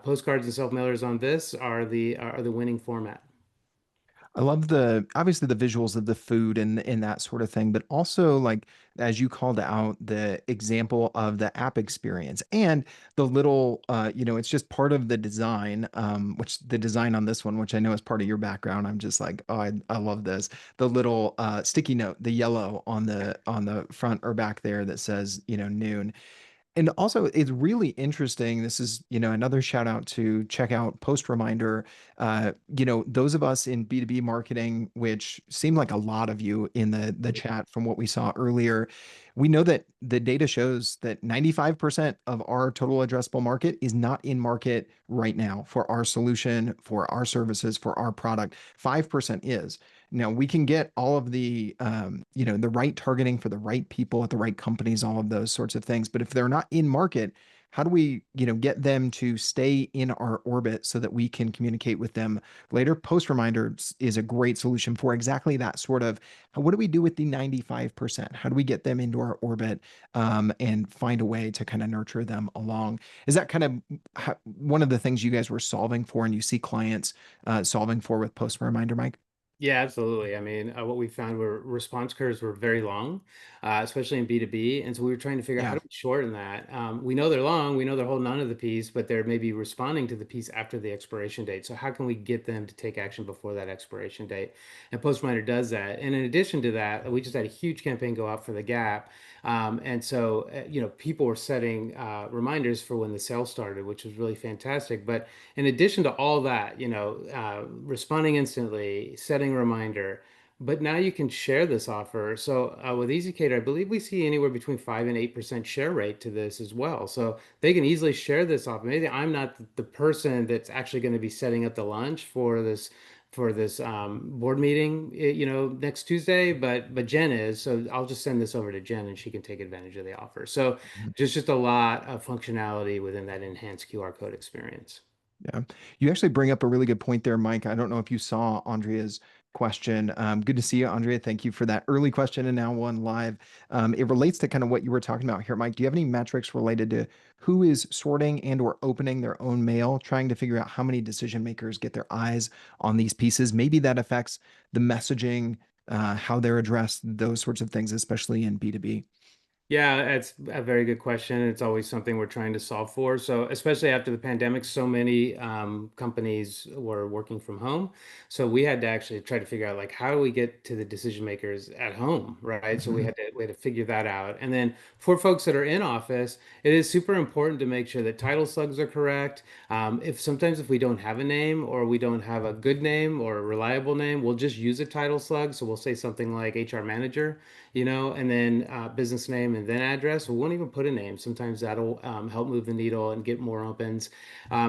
postcards and self mailers on this are the winning format. I love obviously the visuals of the food and that sort of thing, but also like as you called out the example of the app experience and the little it's just part of the design, which the design on this one, which I know is part of your background. I'm just like, oh, I love this. The little sticky note, the yellow on the front or back there that says, noon. And also, it's really interesting. This is, another shout out to check out Post Reminder. Those of us in B2B marketing, which seem like a lot of you in the chat from what we saw earlier, we know that the data shows that 95% of our total addressable market is not in market right now for our solution, for our services, for our product. 5% is. Now we can get all of the right targeting for the right people at the right companies, all of those sorts of things. But if they're not in market, how do we, get them to stay in our orbit so that we can communicate with them later? Post reminders is a great solution for exactly that sort of. What do we do with the 95%? How do we get them into our orbit, and find a way to kind of nurture them along? Is that kind of one of the things you guys were solving for, and you see clients solving for with post reminder, Mike? Yeah, absolutely. I mean, what we found were response curves were very long, especially in B2B. And so we were trying to figure out how Yeah. do we shorten that? We know they're long, we know they're holding on to the piece, but they're maybe responding to the piece after the expiration date. So how can we get them to take action before that expiration date? And Postminder does that. And in addition to that, we just had a huge campaign go out for the Gap. People were setting reminders for when the sale started, which was really fantastic. But in addition to all that, responding instantly, setting a reminder, but now you can share this offer. So with EasyCater, I believe we see anywhere between 5 and 8% share rate to this as well. So they can easily share this offer. Maybe I'm not the person that's actually going to be setting up the lunch for this board meeting, next Tuesday, but Jen is. So I'll just send this over to Jen and she can take advantage of the offer. So just a lot of functionality within that enhanced QR code experience. Yeah. You actually bring up a really good point there, Mike. I don't know if you saw Andrea's question. Good to see you, Andrea. Thank you for that early question and now one live. It relates to kind of what you were talking about here, Mike. Do you have any metrics related to who is sorting and or opening their own mail, trying to figure out how many decision makers get their eyes on these pieces? Maybe that affects the messaging, how they're addressed, those sorts of things, especially in B2B. Yeah, that's a very good question. It's always something we're trying to solve for. So, especially after the pandemic, so many companies were working from home. So we had to actually try to figure out like how do we get to the decision makers at home, right? So Mhm. we had to figure that out. And then for folks that are in office, it is super important to make sure that title slugs are correct. If sometimes if we don't have a name or we don't have a good name or a reliable name, we'll just use a title slug. So we'll say something like HR manager, and then business name and then address. We won't even put a name. Sometimes that'll help move the needle and get more opens.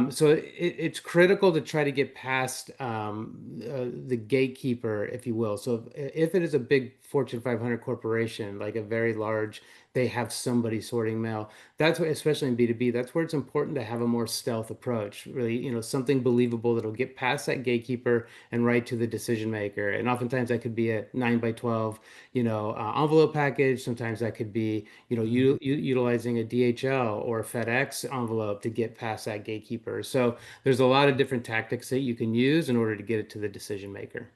So it's critical to try to get past the gatekeeper, if you will. So if it is a big Fortune 500 corporation, like a very large, they have somebody sorting mail. That's what, especially in B2B, that's where it's important to have a more stealth approach. Really, something believable that'll get past that gatekeeper and right to the decision maker. And oftentimes that could be a 9 by 12 envelope package. Sometimes that could be, utilizing a DHL or a FedEx envelope to get past that gatekeeper. So there's a lot of different tactics that you can use in order to get it to the decision maker.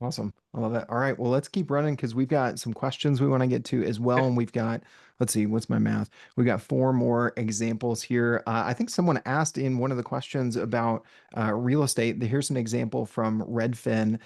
Awesome. I love that. All right. Well, let's keep running because we've got some questions we want to get to as well. And we've got, let's see, what's my math? We've got four more examples here. I think someone asked in one of the questions about real estate. Here's an example from Redfin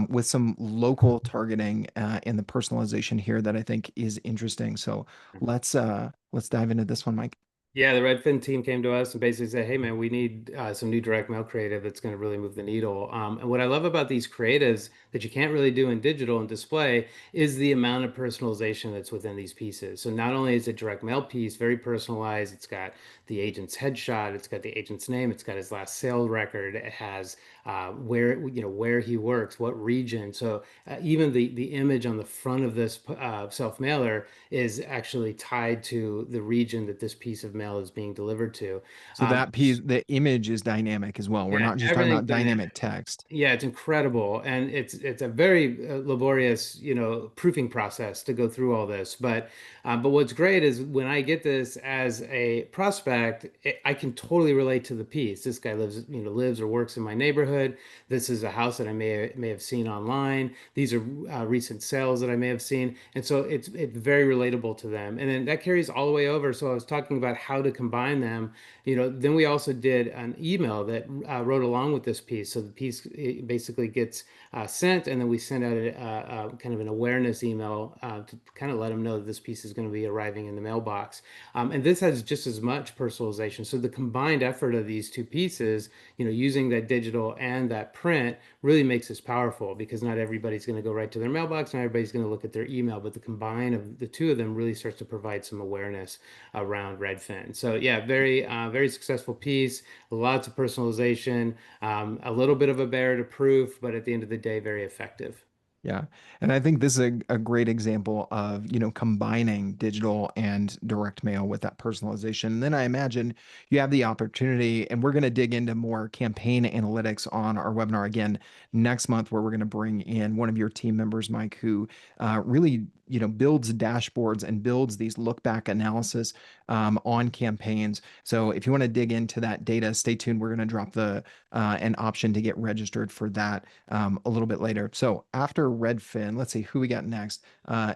with some local targeting in the personalization here that I think is interesting. So let's dive into this one, Mike. Yeah, the Redfin team came to us and basically said, "Hey, man, we need some new direct mail creative that's going to really move the needle." And what I love about these creatives that you can't really do in digital and display is the amount of personalization that's within these pieces. So not only is it direct mail piece very personalized, it's got the agent's headshot, it's got the agent's name, it's got his last sale record, it has where he works, what region. So even the image on the front of this self mailer is actually tied to the region that this piece of mail is being delivered to. So Um, that piece, the image is dynamic as well. We're yeah, not just talking everything's about dynamic. dynamic text. Yeah, it's incredible, and it's a very laborious, proofing process to go through all this. But what's great is when I get this as a prospect, I can totally relate to the piece. This guy lives or works in my neighborhood. This is a house that I may have seen online. These are recent sales that I may have seen, and so it's very relatable to them. And then that carries all the way over. So I was talking about how to combine them. Then we also did an email that wrote along with this piece. So the piece basically gets sent, and then we send out a kind of an awareness email to kind of let them know that this piece is going to be arriving in the mailbox. And this has just as much personalization. So the combined effort of these two pieces, using that digital and that print, really makes this powerful because not everybody's going to go right to their mailbox, not everybody's going to look at their email, but the combine of the two of them really starts to provide some awareness around Redfin. So yeah, very successful piece, lots of personalization, a little bit of a barrier to proof, but at the end of the day, very effective. Yeah. And I think this is a great example of, combining digital and direct mail with that personalization. And then I imagine you have the opportunity, and we're going to dig into more campaign analytics on our webinar again next month, where we're going to bring in one of your team members, Mike, who really, builds dashboards and builds these look back analysis on campaigns. So if you want to dig into that data, stay tuned. We're going to drop an option to get registered for that a little bit later. So after Redfin, let's see who we got next.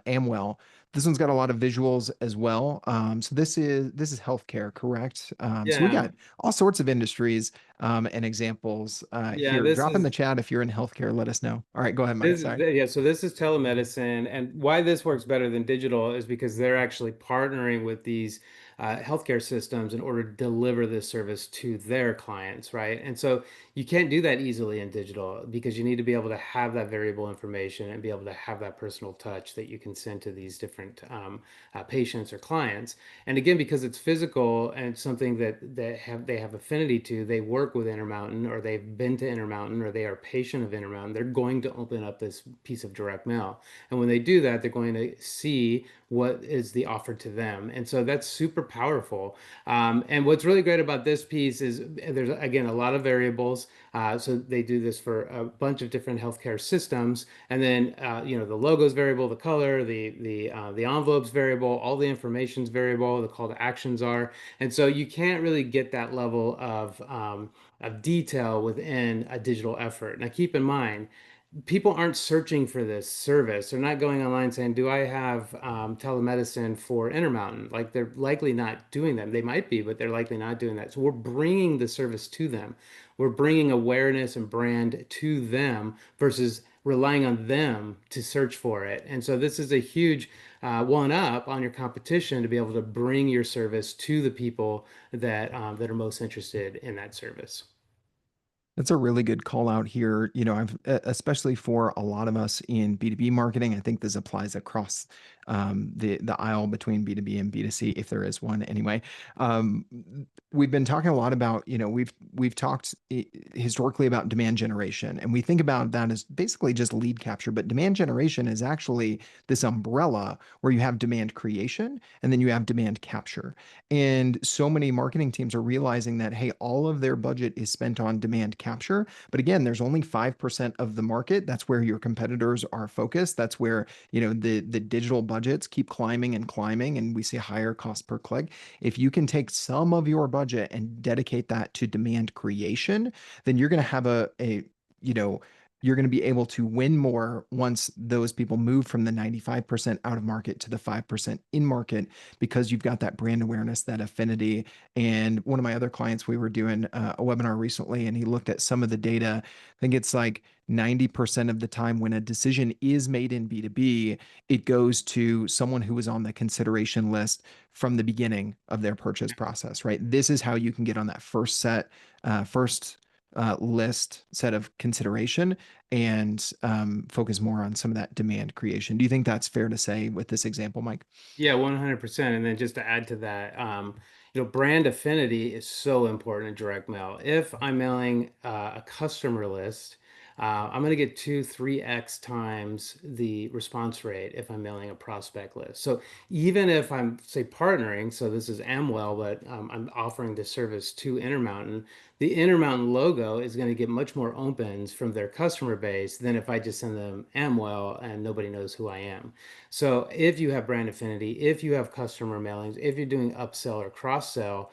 Amwell. This one's got a lot of visuals as well. So this is healthcare, correct? So we Yeah, got all sorts of industries and examples yeah, here. this Drop in is the chat if you're in healthcare. Let us know. All right, go ahead, Mike. This, Sorry. yeah, so this is telemedicine, and why this works better than digital is because they're actually partnering with these healthcare systems in order to deliver this service to their clients, right? And so you can't do that easily in digital because you need to be able to have that variable information and be able to have that personal touch that you can send to these different patients or clients. And again, because it's physical and it's something that they have affinity to, they work with Intermountain or they've been to Intermountain or they are a patient of Intermountain, they're going to open up this piece of direct mail. And when they do that, they're going to see what is the offer to them. And so that's super powerful. And what's really great about this piece is there's, again, a lot of variables. So they do this for a bunch of different healthcare systems. And then, the logo's variable, the color, the envelope's variable, all the information's variable, the call to actions are. And so you can't really get that level of detail within a digital effort. Now, keep in mind, people aren't searching for this service. They're not going online saying, "Do I have telemedicine for Intermountain?" Like they're likely not doing that. They might be, but they're likely not doing that. So we're bringing the service to them. We're bringing awareness and brand to them versus relying on them to search for it. And so this is a huge one up on your competition to be able to bring your service to the people that are most interested in that service. That's a really good call out here. I've especially for a lot of us in B2B marketing, I think this applies across the aisle between B2B and B2C, if there is one anyway. Um, we've been talking a lot about, we've talked historically about demand generation, and we think about that as basically just lead capture, but demand generation is actually this umbrella where you have demand creation and then you have demand capture. And so many marketing teams are realizing that, hey, all of their budget is spent on demand capture. But again, there's only 5% of the market. That's where your competitors are focused. That's where, the digital budgets keep climbing and climbing, and we see higher cost per click. If you can take some of your budget and dedicate that to demand creation, then you're going to have you know, you're going to be able to win more once those people move from the 95% out of market to the 5% in market, because you've got that brand awareness, that affinity. And one of my other clients, we were doing a webinar recently, and he looked at some of the data. I think it's like 90% of the time when a decision is made in B2B, it goes to someone who was on the consideration list from the beginning of their purchase process, right? This is how you can get on that first list set of consideration and focus more on some of that demand creation. Do you think that's fair to say with this example, Mike? Yeah, 100%. And then just to add to that, brand affinity is so important in direct mail. If I'm mailing a customer list, I'm going to get 3x times the response rate if I'm mailing a prospect list. So even if I'm, say, partnering, so this is Amwell, but I'm offering this service to Intermountain, the Intermountain logo is going to get much more opens from their customer base than if I just send them Amwell and nobody knows who I am. So if you have brand affinity, if you have customer mailings, if you're doing upsell or cross sell,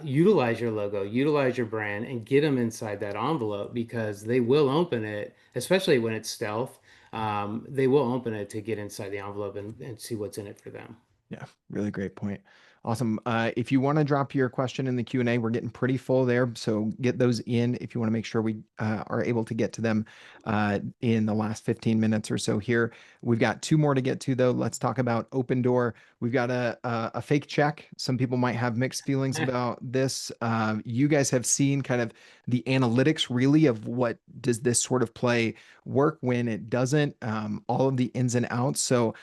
utilize your logo, utilize your brand, and get them inside that envelope because they will open it, especially when it's stealth. They will open it to get inside the envelope and see what's in it for them. Yeah, really great point. Awesome. If you want to drop your question in the Q&A, we're getting pretty full there. So get those in if you want to make sure we are able to get to them in the last 15 minutes or so here. We've got two more to get to, though. Let's talk about Open Door. We've got a fake check. Some people might have mixed feelings about this. You guys have seen kind of the analytics really of what does this sort of play work when it doesn't, all of the ins and outs. So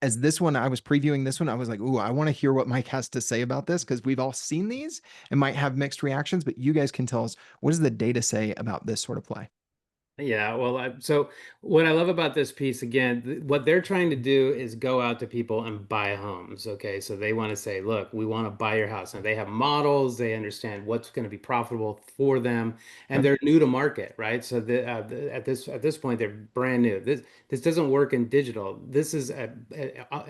as this one, I was previewing this one, I was like, ooh, I want to hear what Mike has to say about this because we've all seen these and might have mixed reactions, but you guys can tell us, what does the data say about this sort of play? Yeah, well, so what I love about this piece again, what they're trying to do is go out to people and buy homes. Okay, so they want to say, look, we want to buy your house. Now they have models, they understand what's going to be profitable for them, and Okay. they're new to market, right? So at this point, they're brand new. This doesn't work in digital. This is a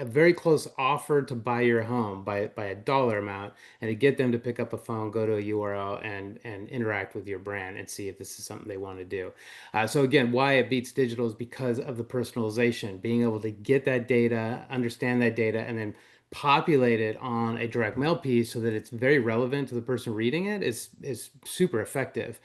very close offer to buy your home by a dollar amount, and to get them to pick up a phone, go to a URL, and interact with your brand and see if this is something they want to do. So again, why it beats digital is because of the personalization, being able to get that data, understand that data, and then populate it on a direct mail piece so that it's very relevant to the person reading it is super effective.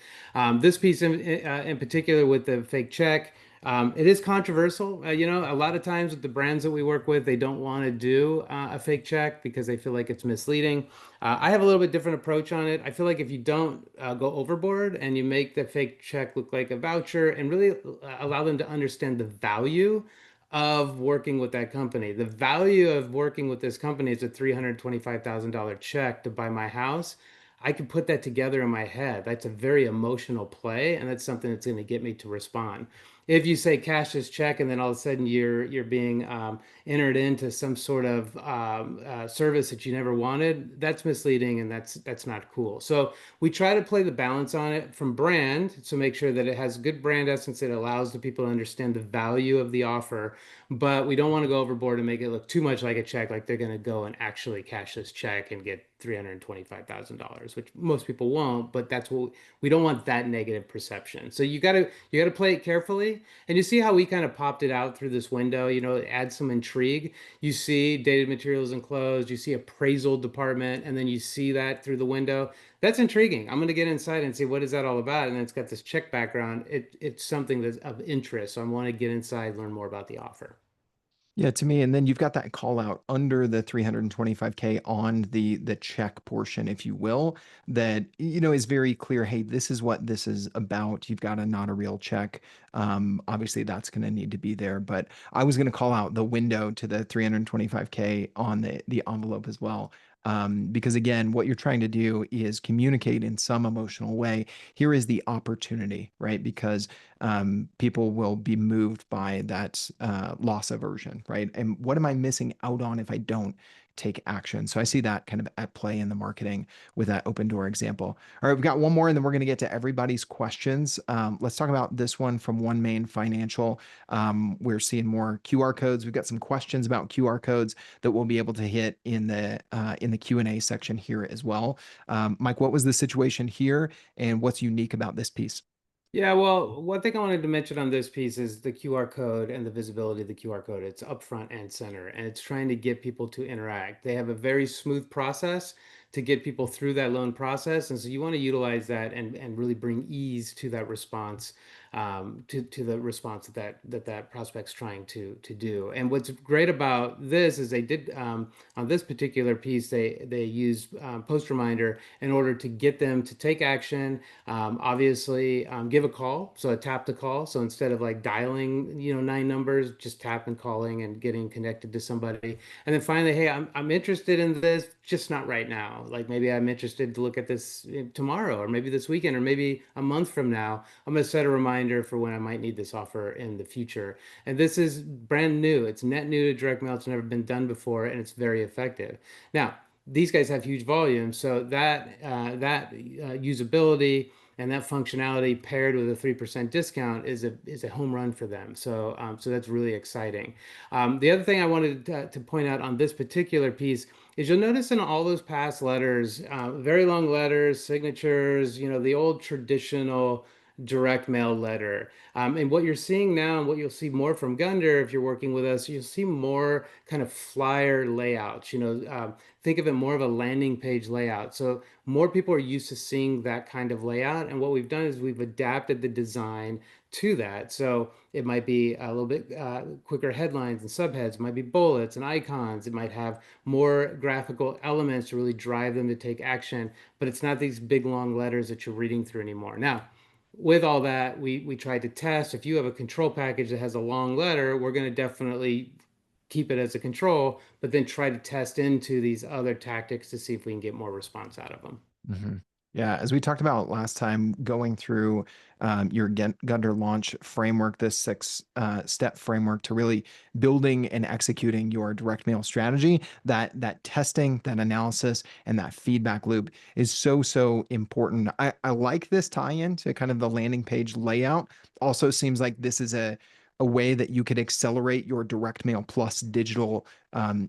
This piece in particular with the fake check. It is controversial. A lot of times with the brands that we work with, they don't want to do a fake check because they feel like it's misleading. I have a little bit different approach on it. I feel like if you don't go overboard and you make the fake check look like a voucher and really allow them to understand the value of working with that company. The value of working with this company is a $325,000 check to buy my house. I can put that together in my head. That's a very emotional play, and that's something that's going to get me to respond. If you say cash this check and then all of a sudden you're being entered into some sort of service that you never wanted, that's misleading and that's not cool. So we try to play the balance on it from brand, so make sure that it has good brand essence. It allows the people to understand the value of the offer, but we don't want to go overboard and make it look too much like a check, like they're going to go and actually cash this check and get $325,000, which most people won't. But that's what we don't want, that negative perception. So you got to play it carefully. something. And you see how we kind of popped it out through this window, it adds some intrigue. You see dated materials enclosed, you see appraisal department, and then you see that through the window. That's intriguing. I'm going to get inside and see what is that all about. And then it's got this check background. It's something that's of interest. So I want to get inside, learn more about the offer. Yeah, to me, and then you've got that call out under the 325K on the check portion, if you will, that is very clear. Hey, this is what this is about. You've got a not a real check. Obviously, that's going to need to be there. But I was going to call out the window to the 325K on the envelope as well. Because again, what you're trying to do is communicate in some emotional way. Here is the opportunity, right? Because people will be moved by that loss aversion, right? And what am I missing out on if I don't take action? So I see that kind of at play in the marketing with that open door example. All right, we've got one more, and then we're going to get to everybody's questions. Let's talk about this one from One Main Financial. We're seeing more QR codes. We've got some questions about QR codes that we'll be able to hit in the Q&A section here as well. Mike, what was the situation here, and what's unique about this piece? Yeah, well, one thing I wanted to mention on this piece is the QR code and the visibility of the QR code. It's up front and center, and it's trying to get people to interact. They have a very smooth process to get people through that loan process, and so you want to utilize that and really bring ease to that response, to the response that prospect's trying to do. And what's great about this is they did on this particular piece, they use post reminder in order to get them to take action. Obviously, give a call, so a tap to call. So instead of like dialing, nine numbers, just tap and calling and getting connected to somebody. And then finally, hey, I'm interested in this, just not right now. Like maybe I'm interested to look at this tomorrow, or maybe this weekend, or maybe a month from now. I'm going to set a reminder for when I might need this offer in the future. And this is brand new. It's net new to direct mail. It's never been done before, and it's very effective. Now, these guys have huge volume, so that usability and that functionality paired with a 3% discount is a home run for them. So that's really exciting. The other thing I wanted to point out on this particular piece is you'll notice in all those past letters, very long letters, signatures, the old traditional direct mail letter. And what you're seeing now, and what you'll see more from Gunder if you're working with us, you'll see more kind of flyer layouts. Think of it more of a landing page layout. So more people are used to seeing that kind of layout. And what we've done is we've adapted the design to that. So it might be a little bit quicker headlines and subheads, it might be bullets and icons, it might have more graphical elements to really drive them to take action, but it's not these big long letters that you're reading through anymore. Now, with all that, we tried to test. If you have a control package that has a long letter, we're going to definitely keep it as a control, but then try to test into these other tactics to see if we can get more response out of them. Mhm. Yeah, as we talked about last time, going through your Gunder launch framework, this six step framework to really building and executing your direct mail strategy, that testing, that analysis, and that feedback loop is so important. I like this tie-in to kind of the landing page layout. Also seems like this is a way that you could accelerate your direct mail plus digital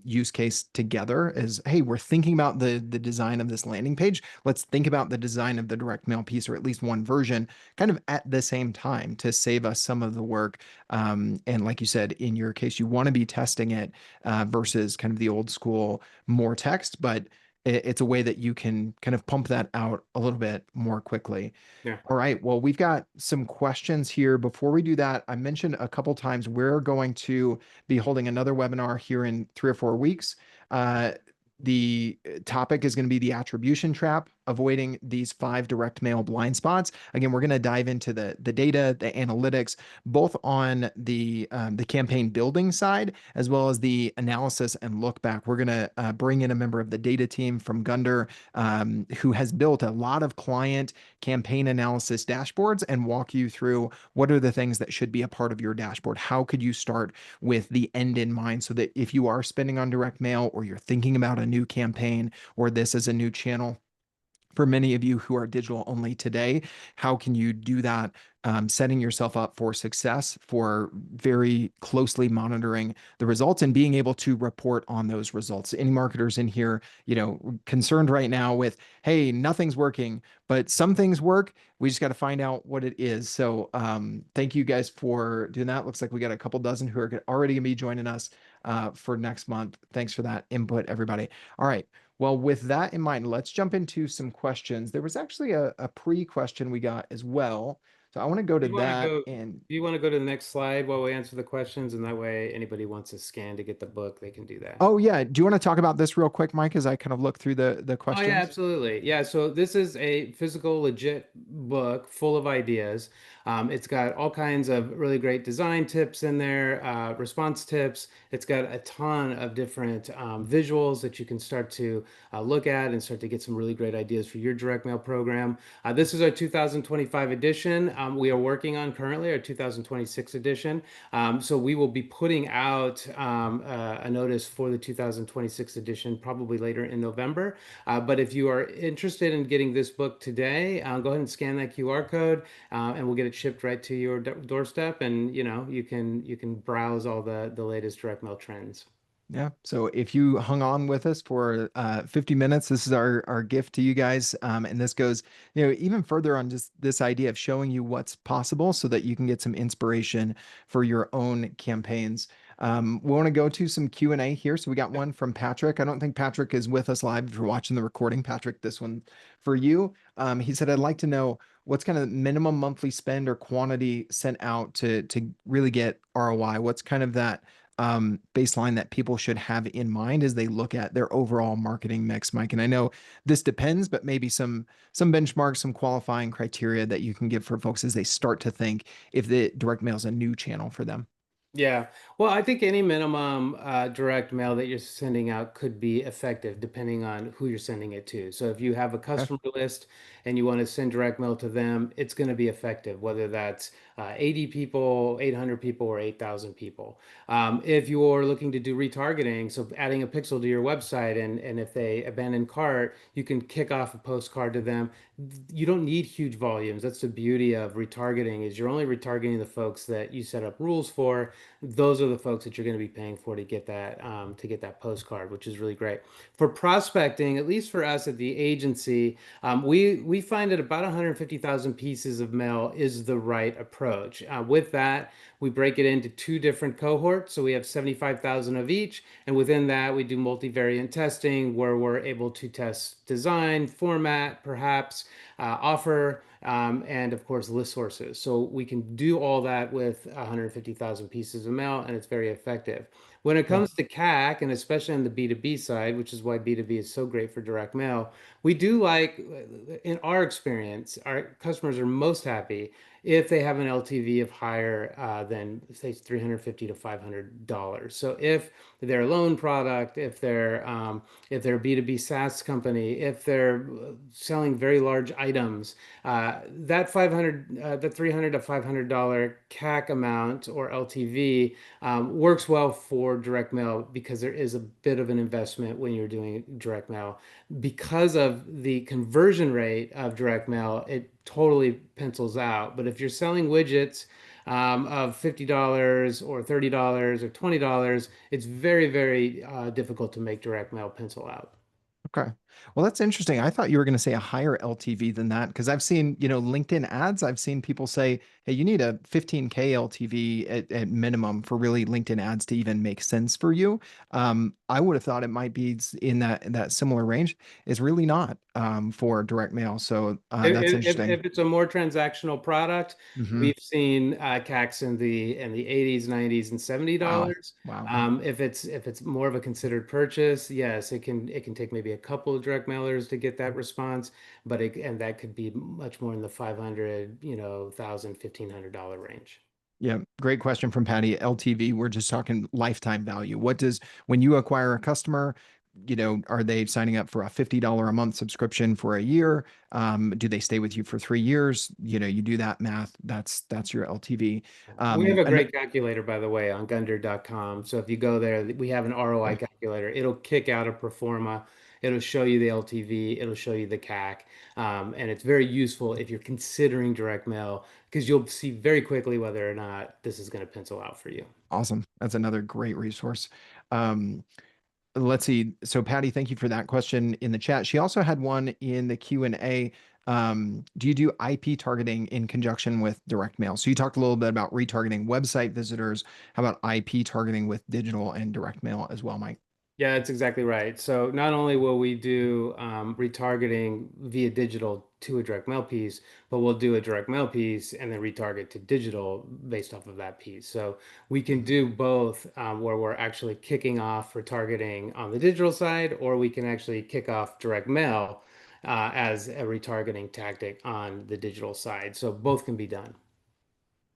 use case together is, hey, we're thinking about the design of this landing page. Let's think about the design of the direct mail piece, or at least one version, kind of at the same time to save us some of the work. And like you said, in your case, you want to be testing it versus kind of the old school more text, but it's a way that you can kind of pump that out a little bit more quickly. Yeah. All right. Well, we've got some questions here. Before we do that, I mentioned a couple times we're going to be holding another webinar here in 3 or 4 weeks. The topic is going to be the attribution trap, avoiding these 5 direct mail blind spots. Again, we're going to dive into the data, the analytics, both on the campaign building side as well as the analysis and look back. We're going to bring in a member of the data team from Gunder who has built a lot of client campaign analysis dashboards and walk you through what are the things that should be a part of your dashboard. How could you start with the end in mind so that if you are spending on direct mail or you're thinking about a new campaign or this as a new channel, for many of you who are digital only today, how can you do that setting yourself up for success, for very closely monitoring the results and being able to report on those results. Any marketers in here, concerned right now with, hey, nothing's working, but some things work. We just got to find out what it is. So thank you guys for doing that. Looks like we got a couple dozen who are already going to be joining us for next month. Thanks for that input, everybody. All right. Well, with that in mind, let's jump into some questions. There was actually a pre-question we got as well. So I want to go to You want to that go, and do you want to go to the next slide while we answer the questions? And that way, anybody wants to scan to get the book, they can do that. oh yeah, do you want to talk about this real quick, Mike, as I kind of look through the Oh yeah, questions? absolutely. Yeah, so this is a physical, legit book full of ideas. It's got all kinds of really great design tips in there, response tips. It's got a ton of different visuals that you can start to look at and start to get some really great ideas for your direct mail program. This is our 2025 edition. We are working on currently our 2026 edition. So we will be putting out a notice for the 2026 edition probably later in November. But if you are interested in getting this book today, go ahead and scan that QR code, and we'll get it shipped right to your doorstep. And you can browse all the latest direct mail trends. Yeah. So if you hung on with us for 50 minutes, this is our gift to you guys. And this goes, even further on just this idea of showing you what's possible so that you can get some inspiration for your own campaigns. We want to go to some Q&A here. So we got one from Patrick. I don't think Patrick is with us live. If you're watching the recording, Patrick, this one for you. He said, I'd like to know what's kind of minimum monthly spend or quantity sent out to really get ROI. What's kind of that baseline that people should have in mind as they look at their overall marketing mix, Mike? And I know this depends, but maybe some benchmarks, some qualifying criteria that you can give for folks as they start to think if the direct mail is a new channel for them. Yeah. Well, I think any minimum direct mail that you're sending out could be effective depending on who you're sending it to. So if you have a Okay. customer list and you want to send direct mail to them, it's going to be effective, whether that's 80 people, 800 people, or 8,000 people. If you're looking to do retargeting, so adding a pixel to your website, and if they abandon cart, you can kick off a postcard to them. You don't need huge volumes. That's the beauty of retargeting, is you're only retargeting the folks that you set up rules for. Those are the folks that you're going to be paying for to get that postcard, which is really great. For prospecting, at least for us at the agency, we find that about 150,000 pieces of mail is the right approach. With that, we break it into two different cohorts. So we have 75,000 of each. And within that, we do multivariant testing where we're able to test design, format, perhaps offer, and of course, list sources. So we can do all that with 150,000 pieces of mail, and it's very effective. When it Yeah. comes to CAC, and especially on the B2B side, which is why B2B is so great for direct mail, we do like, in our experience, our customers are most happy if they have an LTV of higher than say $350 to $500. So if they're a loan product, if they're a B2B SaaS company, if they're selling very large items, that 300 to $500 CAC amount or LTV works well for direct mail because there is a bit of an investment when you're doing direct mail. Because of the conversion rate of direct mail, it totally pencils out. But if you're selling widgets of $50 or $30 or $20, it's very, very difficult to make direct mail pencil out. Okay. Well, that's interesting. I thought you were going to say a higher LTV than that because I've seen, LinkedIn ads. I've seen people say, hey, you need a 15K LTV at minimum for really LinkedIn ads to even make sense for you. I would have thought it might be in that similar range. It's really not for direct mail. So that's interesting. If it's a more transactional product, Hmm. we've seen CACs in the 80s, 90s, and Wow. $70. Wow. If it's more of a considered purchase, yes, it can take maybe a couple of direct mailers to get that response, and that could be much more in the 500, thousand, $1,500 range. Yeah, great question from Patty. LTV, we're just talking lifetime value. When you acquire a customer, are they signing up for a $50 a month subscription for a year? Do they stay with you for 3 years? You do that math. That's your LTV. We have a And great calculator, by the way, on gunder.com. So if you go there, we have an ROI calculator. It'll kick out a pro forma, It'll show you the LTV, it'll show you the CAC, and it's very useful if you're considering direct mail because you'll see very quickly whether or not this is going to pencil out for you. Awesome. That's another great resource. Um, let's see. So Patty, thank you for that question in the chat. She also had one in the Q&A. Do you do IP targeting in conjunction with direct mail? So you talked a little bit about retargeting website visitors. How about IP targeting with digital and direct mail as well, Mike? Yeah, that's exactly right. So not only will we do retargeting via digital to a direct mail piece, but we'll do a direct mail piece and then retarget to digital based off of that piece. So we can Mhm. do both where we're actually kicking off retargeting on the digital side, or we can actually kick off direct mail as a retargeting tactic on the digital side. So both can be done.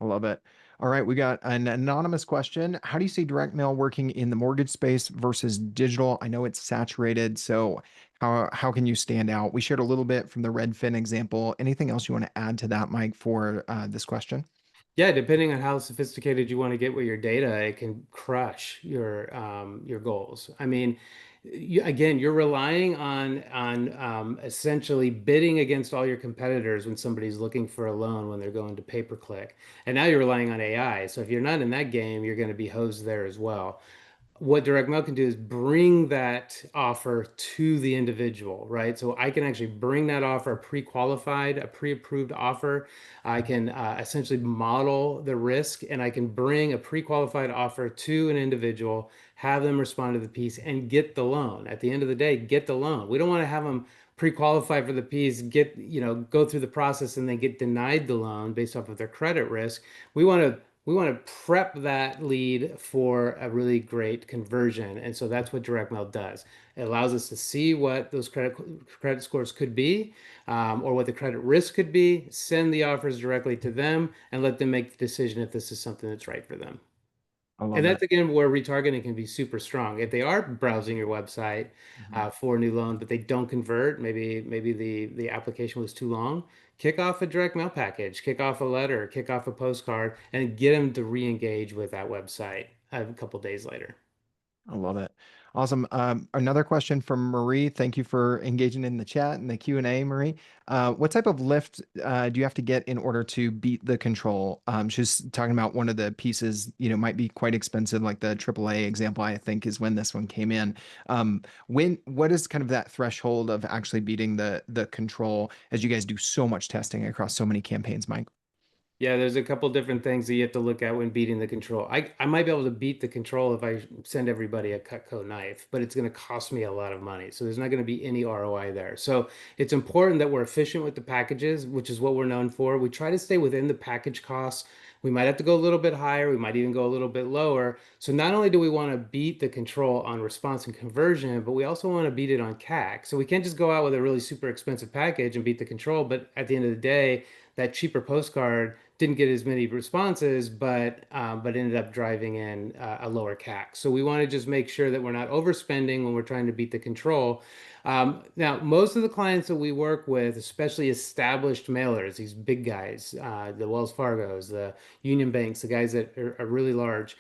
I love it. All right, we got an anonymous question. How do you see direct mail working in the mortgage space versus digital? I know it's saturated, so how can you stand out? We shared a little bit from the Redfin example. Anything else you want to add to that, Mike, for this question? Yeah, depending on how sophisticated you want to get with your data, it can crush your goals. I mean, again, you're relying on essentially bidding against all your competitors when somebody's looking for a loan when they're going to pay per click, and now you're relying on AI. So if you're not in that game, you're going to be hosed there as well. What direct mail can do is bring that offer to the individual, right? So I can actually bring that offer pre-qualified, a pre-approved offer. I can essentially model the risk and I can bring a pre-qualified offer to an individual, have them respond to the piece and get the loan. At the end of the day, get the loan. We don't want to have them pre-qualify for the piece, go through the process and then get denied the loan based off of their credit risk. We want to prep that lead for a really great conversion. And so that's what direct mail does. It allows us to see what those credit scores could be, or what the credit risk could be, send the offers directly to them, and let them make the decision if this is something that's right for them. I And love that's it. again where retargeting can be super strong. If they are browsing your website Mhm. for a new loan, but they don't convert, maybe the application was too long, kick off a direct mail package, kick off a letter, kick off a postcard, and get them to re-engage with that website a couple days later. I love it. Awesome. Another question from Marie. Thank you for engaging in the chat and the Q&A, Marie. What type of lift do you have to get in order to beat the control? She's talking about one of the pieces, might be quite expensive, like the AAA example, I think is when this one came in. What is kind of that threshold of actually beating the control as you guys do so much testing across so many campaigns, Mike? Yeah, there's a couple different things that you have to look at when beating the control. I might be able to beat the control if I send everybody a Cutco knife, but it's going to cost me a lot of money. So there's not going to be any ROI there. So it's important that we're efficient with the packages, which is what we're known for. We try to stay within the package costs. We might have to go a little bit higher. We might even go a little bit lower. So not only do we want to beat the control on response and conversion, but we also want to beat it on CAC. So we can't just go out with a really super expensive package and beat the control. But at the end of the day, that cheaper postcard didn't get as many responses, but ended up driving in a lower CAC. So we want to just make sure that we're not overspending when we're trying to beat the control. Now, most of the clients that we work with, especially established mailers, these big guys, the Wells Fargos, the Union Banks, the guys that are really large,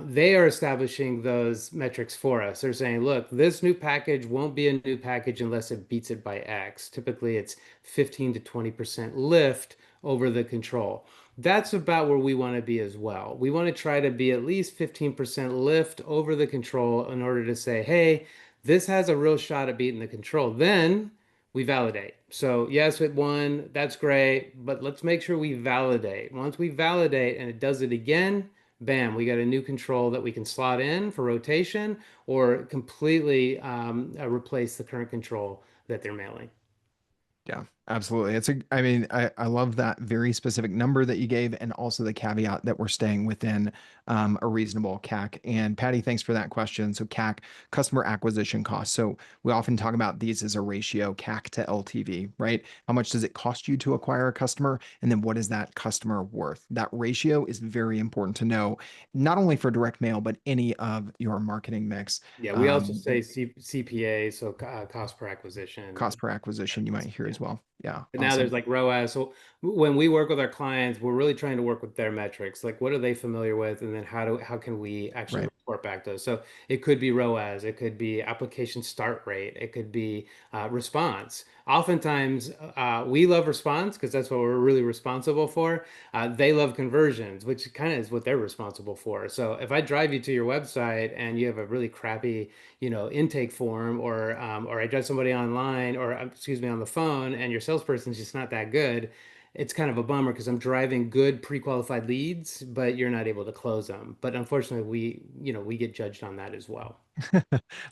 they are establishing those metrics for us. They're saying, look, this new package won't be a new package unless it beats it by X. Typically, it's 15 to 20% lift over the control. That's about where we want to be as well. We want to try to be at least 15% lift over the control in order to say, hey, this has a real shot at beating the control. Then we validate. So, yes, it won. That's great. But let's make sure we validate. Once we validate and it does it again, bam, we got a new control that we can slot in for rotation or completely replace the current control that they're mailing. Yeah, absolutely. I mean, I love that very specific number that you gave and also the caveat that we're staying within a reasonable CAC. And Patty, thanks for that question. So CAC, customer acquisition cost. So we often talk about these as a ratio, CAC to LTV, right? How much does it cost you to acquire a customer? And then what is that customer worth? That ratio is very important to know, not only for direct mail, but any of your marketing mix. Yeah, we also Um, say CPA, so cost per acquisition. Cost per acquisition, you might hear Yeah. as well. Yeah, But now there's awesome. like ROAS. So when we work with our clients, we're really trying to work with their metrics. Like what are they familiar with? And then how can we actually Right. report report back those. So it could be ROAS, it could be application start rate, it could be response. Oftentimes, we love response because that's what we're really responsible for. They love conversions, which kind of is what they're responsible for. So if I drive you to your website and you have a really crappy, intake form, or I drive somebody online, or excuse me, on the phone, and your salesperson's just not that good, it's kind of a bummer because I'm driving good pre-qualified leads, but you're not able to close them. But unfortunately, we get judged on that as well.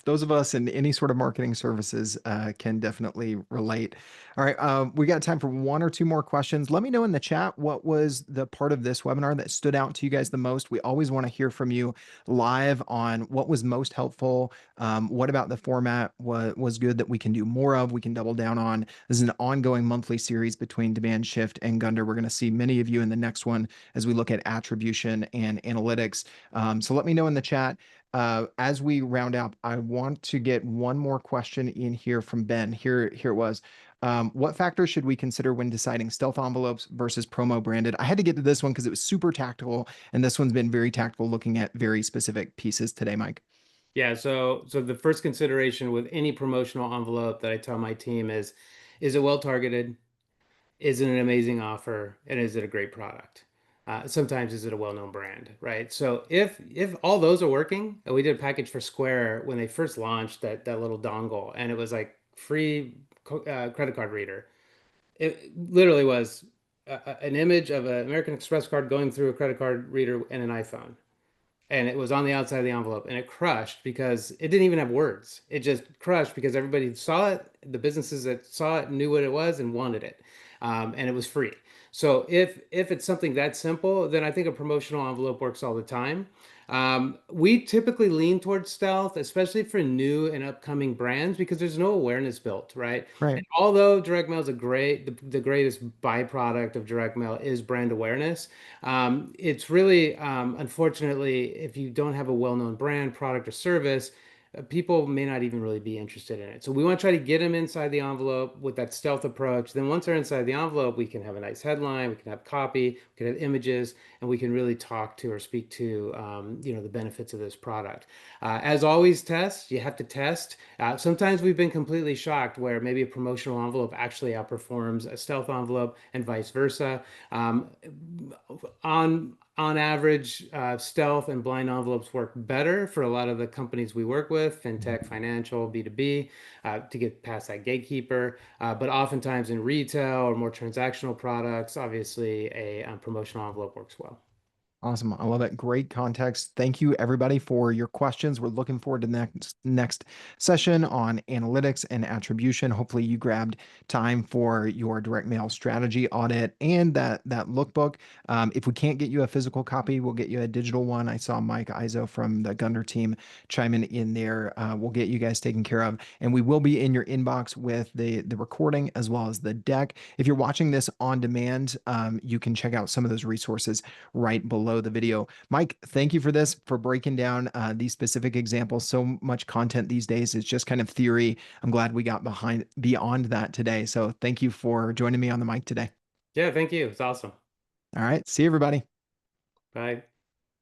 Those of us in any sort of marketing services can definitely relate. All right, we got time for one or two more questions. Let me know in the chat what was the part of this webinar that stood out to you guys the most. We always want to hear from you live on what was most helpful. What about the format was good that we can do more of, we can double down on. This is an ongoing monthly series between Demand Shift and Gundar. We're going to see many of you in the next one as we look at attribution and analytics. So let me know in the chat. As we round out, I want to get one more question in here from Ben. Here it was. What factors should we consider when deciding stealth envelopes versus promo branded? I had to get to this one because it was super tactical, and this one's been very tactical, looking at very specific pieces today, Mike. Yeah, so the first consideration with any promotional envelope that I tell my team is it well targeted? Is it an amazing offer? And is it a great product? Sometimes is it a well-known brand, right? So if all those are working, and we did a package for Square when they first launched that little dongle, and it was like free credit card reader. It literally was an image of an American Express card going through a credit card reader and an iPhone, and it was on the outside of the envelope, and it crushed because it didn't even have words. It just crushed because everybody saw it. The businesses that saw it knew what it was and wanted it, and it was free. So if it's something that simple, then I think a promotional envelope works all the time. We typically lean towards stealth, especially for new and upcoming brands, because there's no awareness built, right? Right. And although direct mail is the greatest byproduct of direct mail is brand awareness. It's really, unfortunately, if you don't have a well-known brand, product, or service, people may not even really be interested in it. So we want to try to get them inside the envelope with that stealth approach. Then once they're inside the envelope, we can have a nice headline, we can have copy, we can have images, and we can really talk to or speak to, the benefits of this product. As always, test. You have to test. Sometimes we've been completely shocked where maybe a promotional envelope actually outperforms a stealth envelope and vice versa. Um, on average, stealth and blind envelopes work better for a lot of the companies we work with, fintech, financial, B2B, to get past that gatekeeper. But oftentimes in retail or more transactional products, obviously a promotional envelope works well. Awesome. I love it. Great context. Thank you everybody for your questions. We're looking forward to the next session on analytics and attribution. Hopefully you grabbed time for your direct mail strategy audit and that lookbook. If we can't get you a physical copy, we'll get you a digital one. I saw Mike Izo from the Gundar team chime in there. We'll get you guys taken care of, and we will be in your inbox with the recording as well as the deck. If you're watching this on demand, you can check out some of those resources right below the video. Mike, thank you for this, for breaking down these specific examples. So much content these days is just kind of theory. I'm glad we got beyond that today. So thank you for joining me on the mic today. Yeah, thank you. It's awesome. All right. See you, everybody. Bye.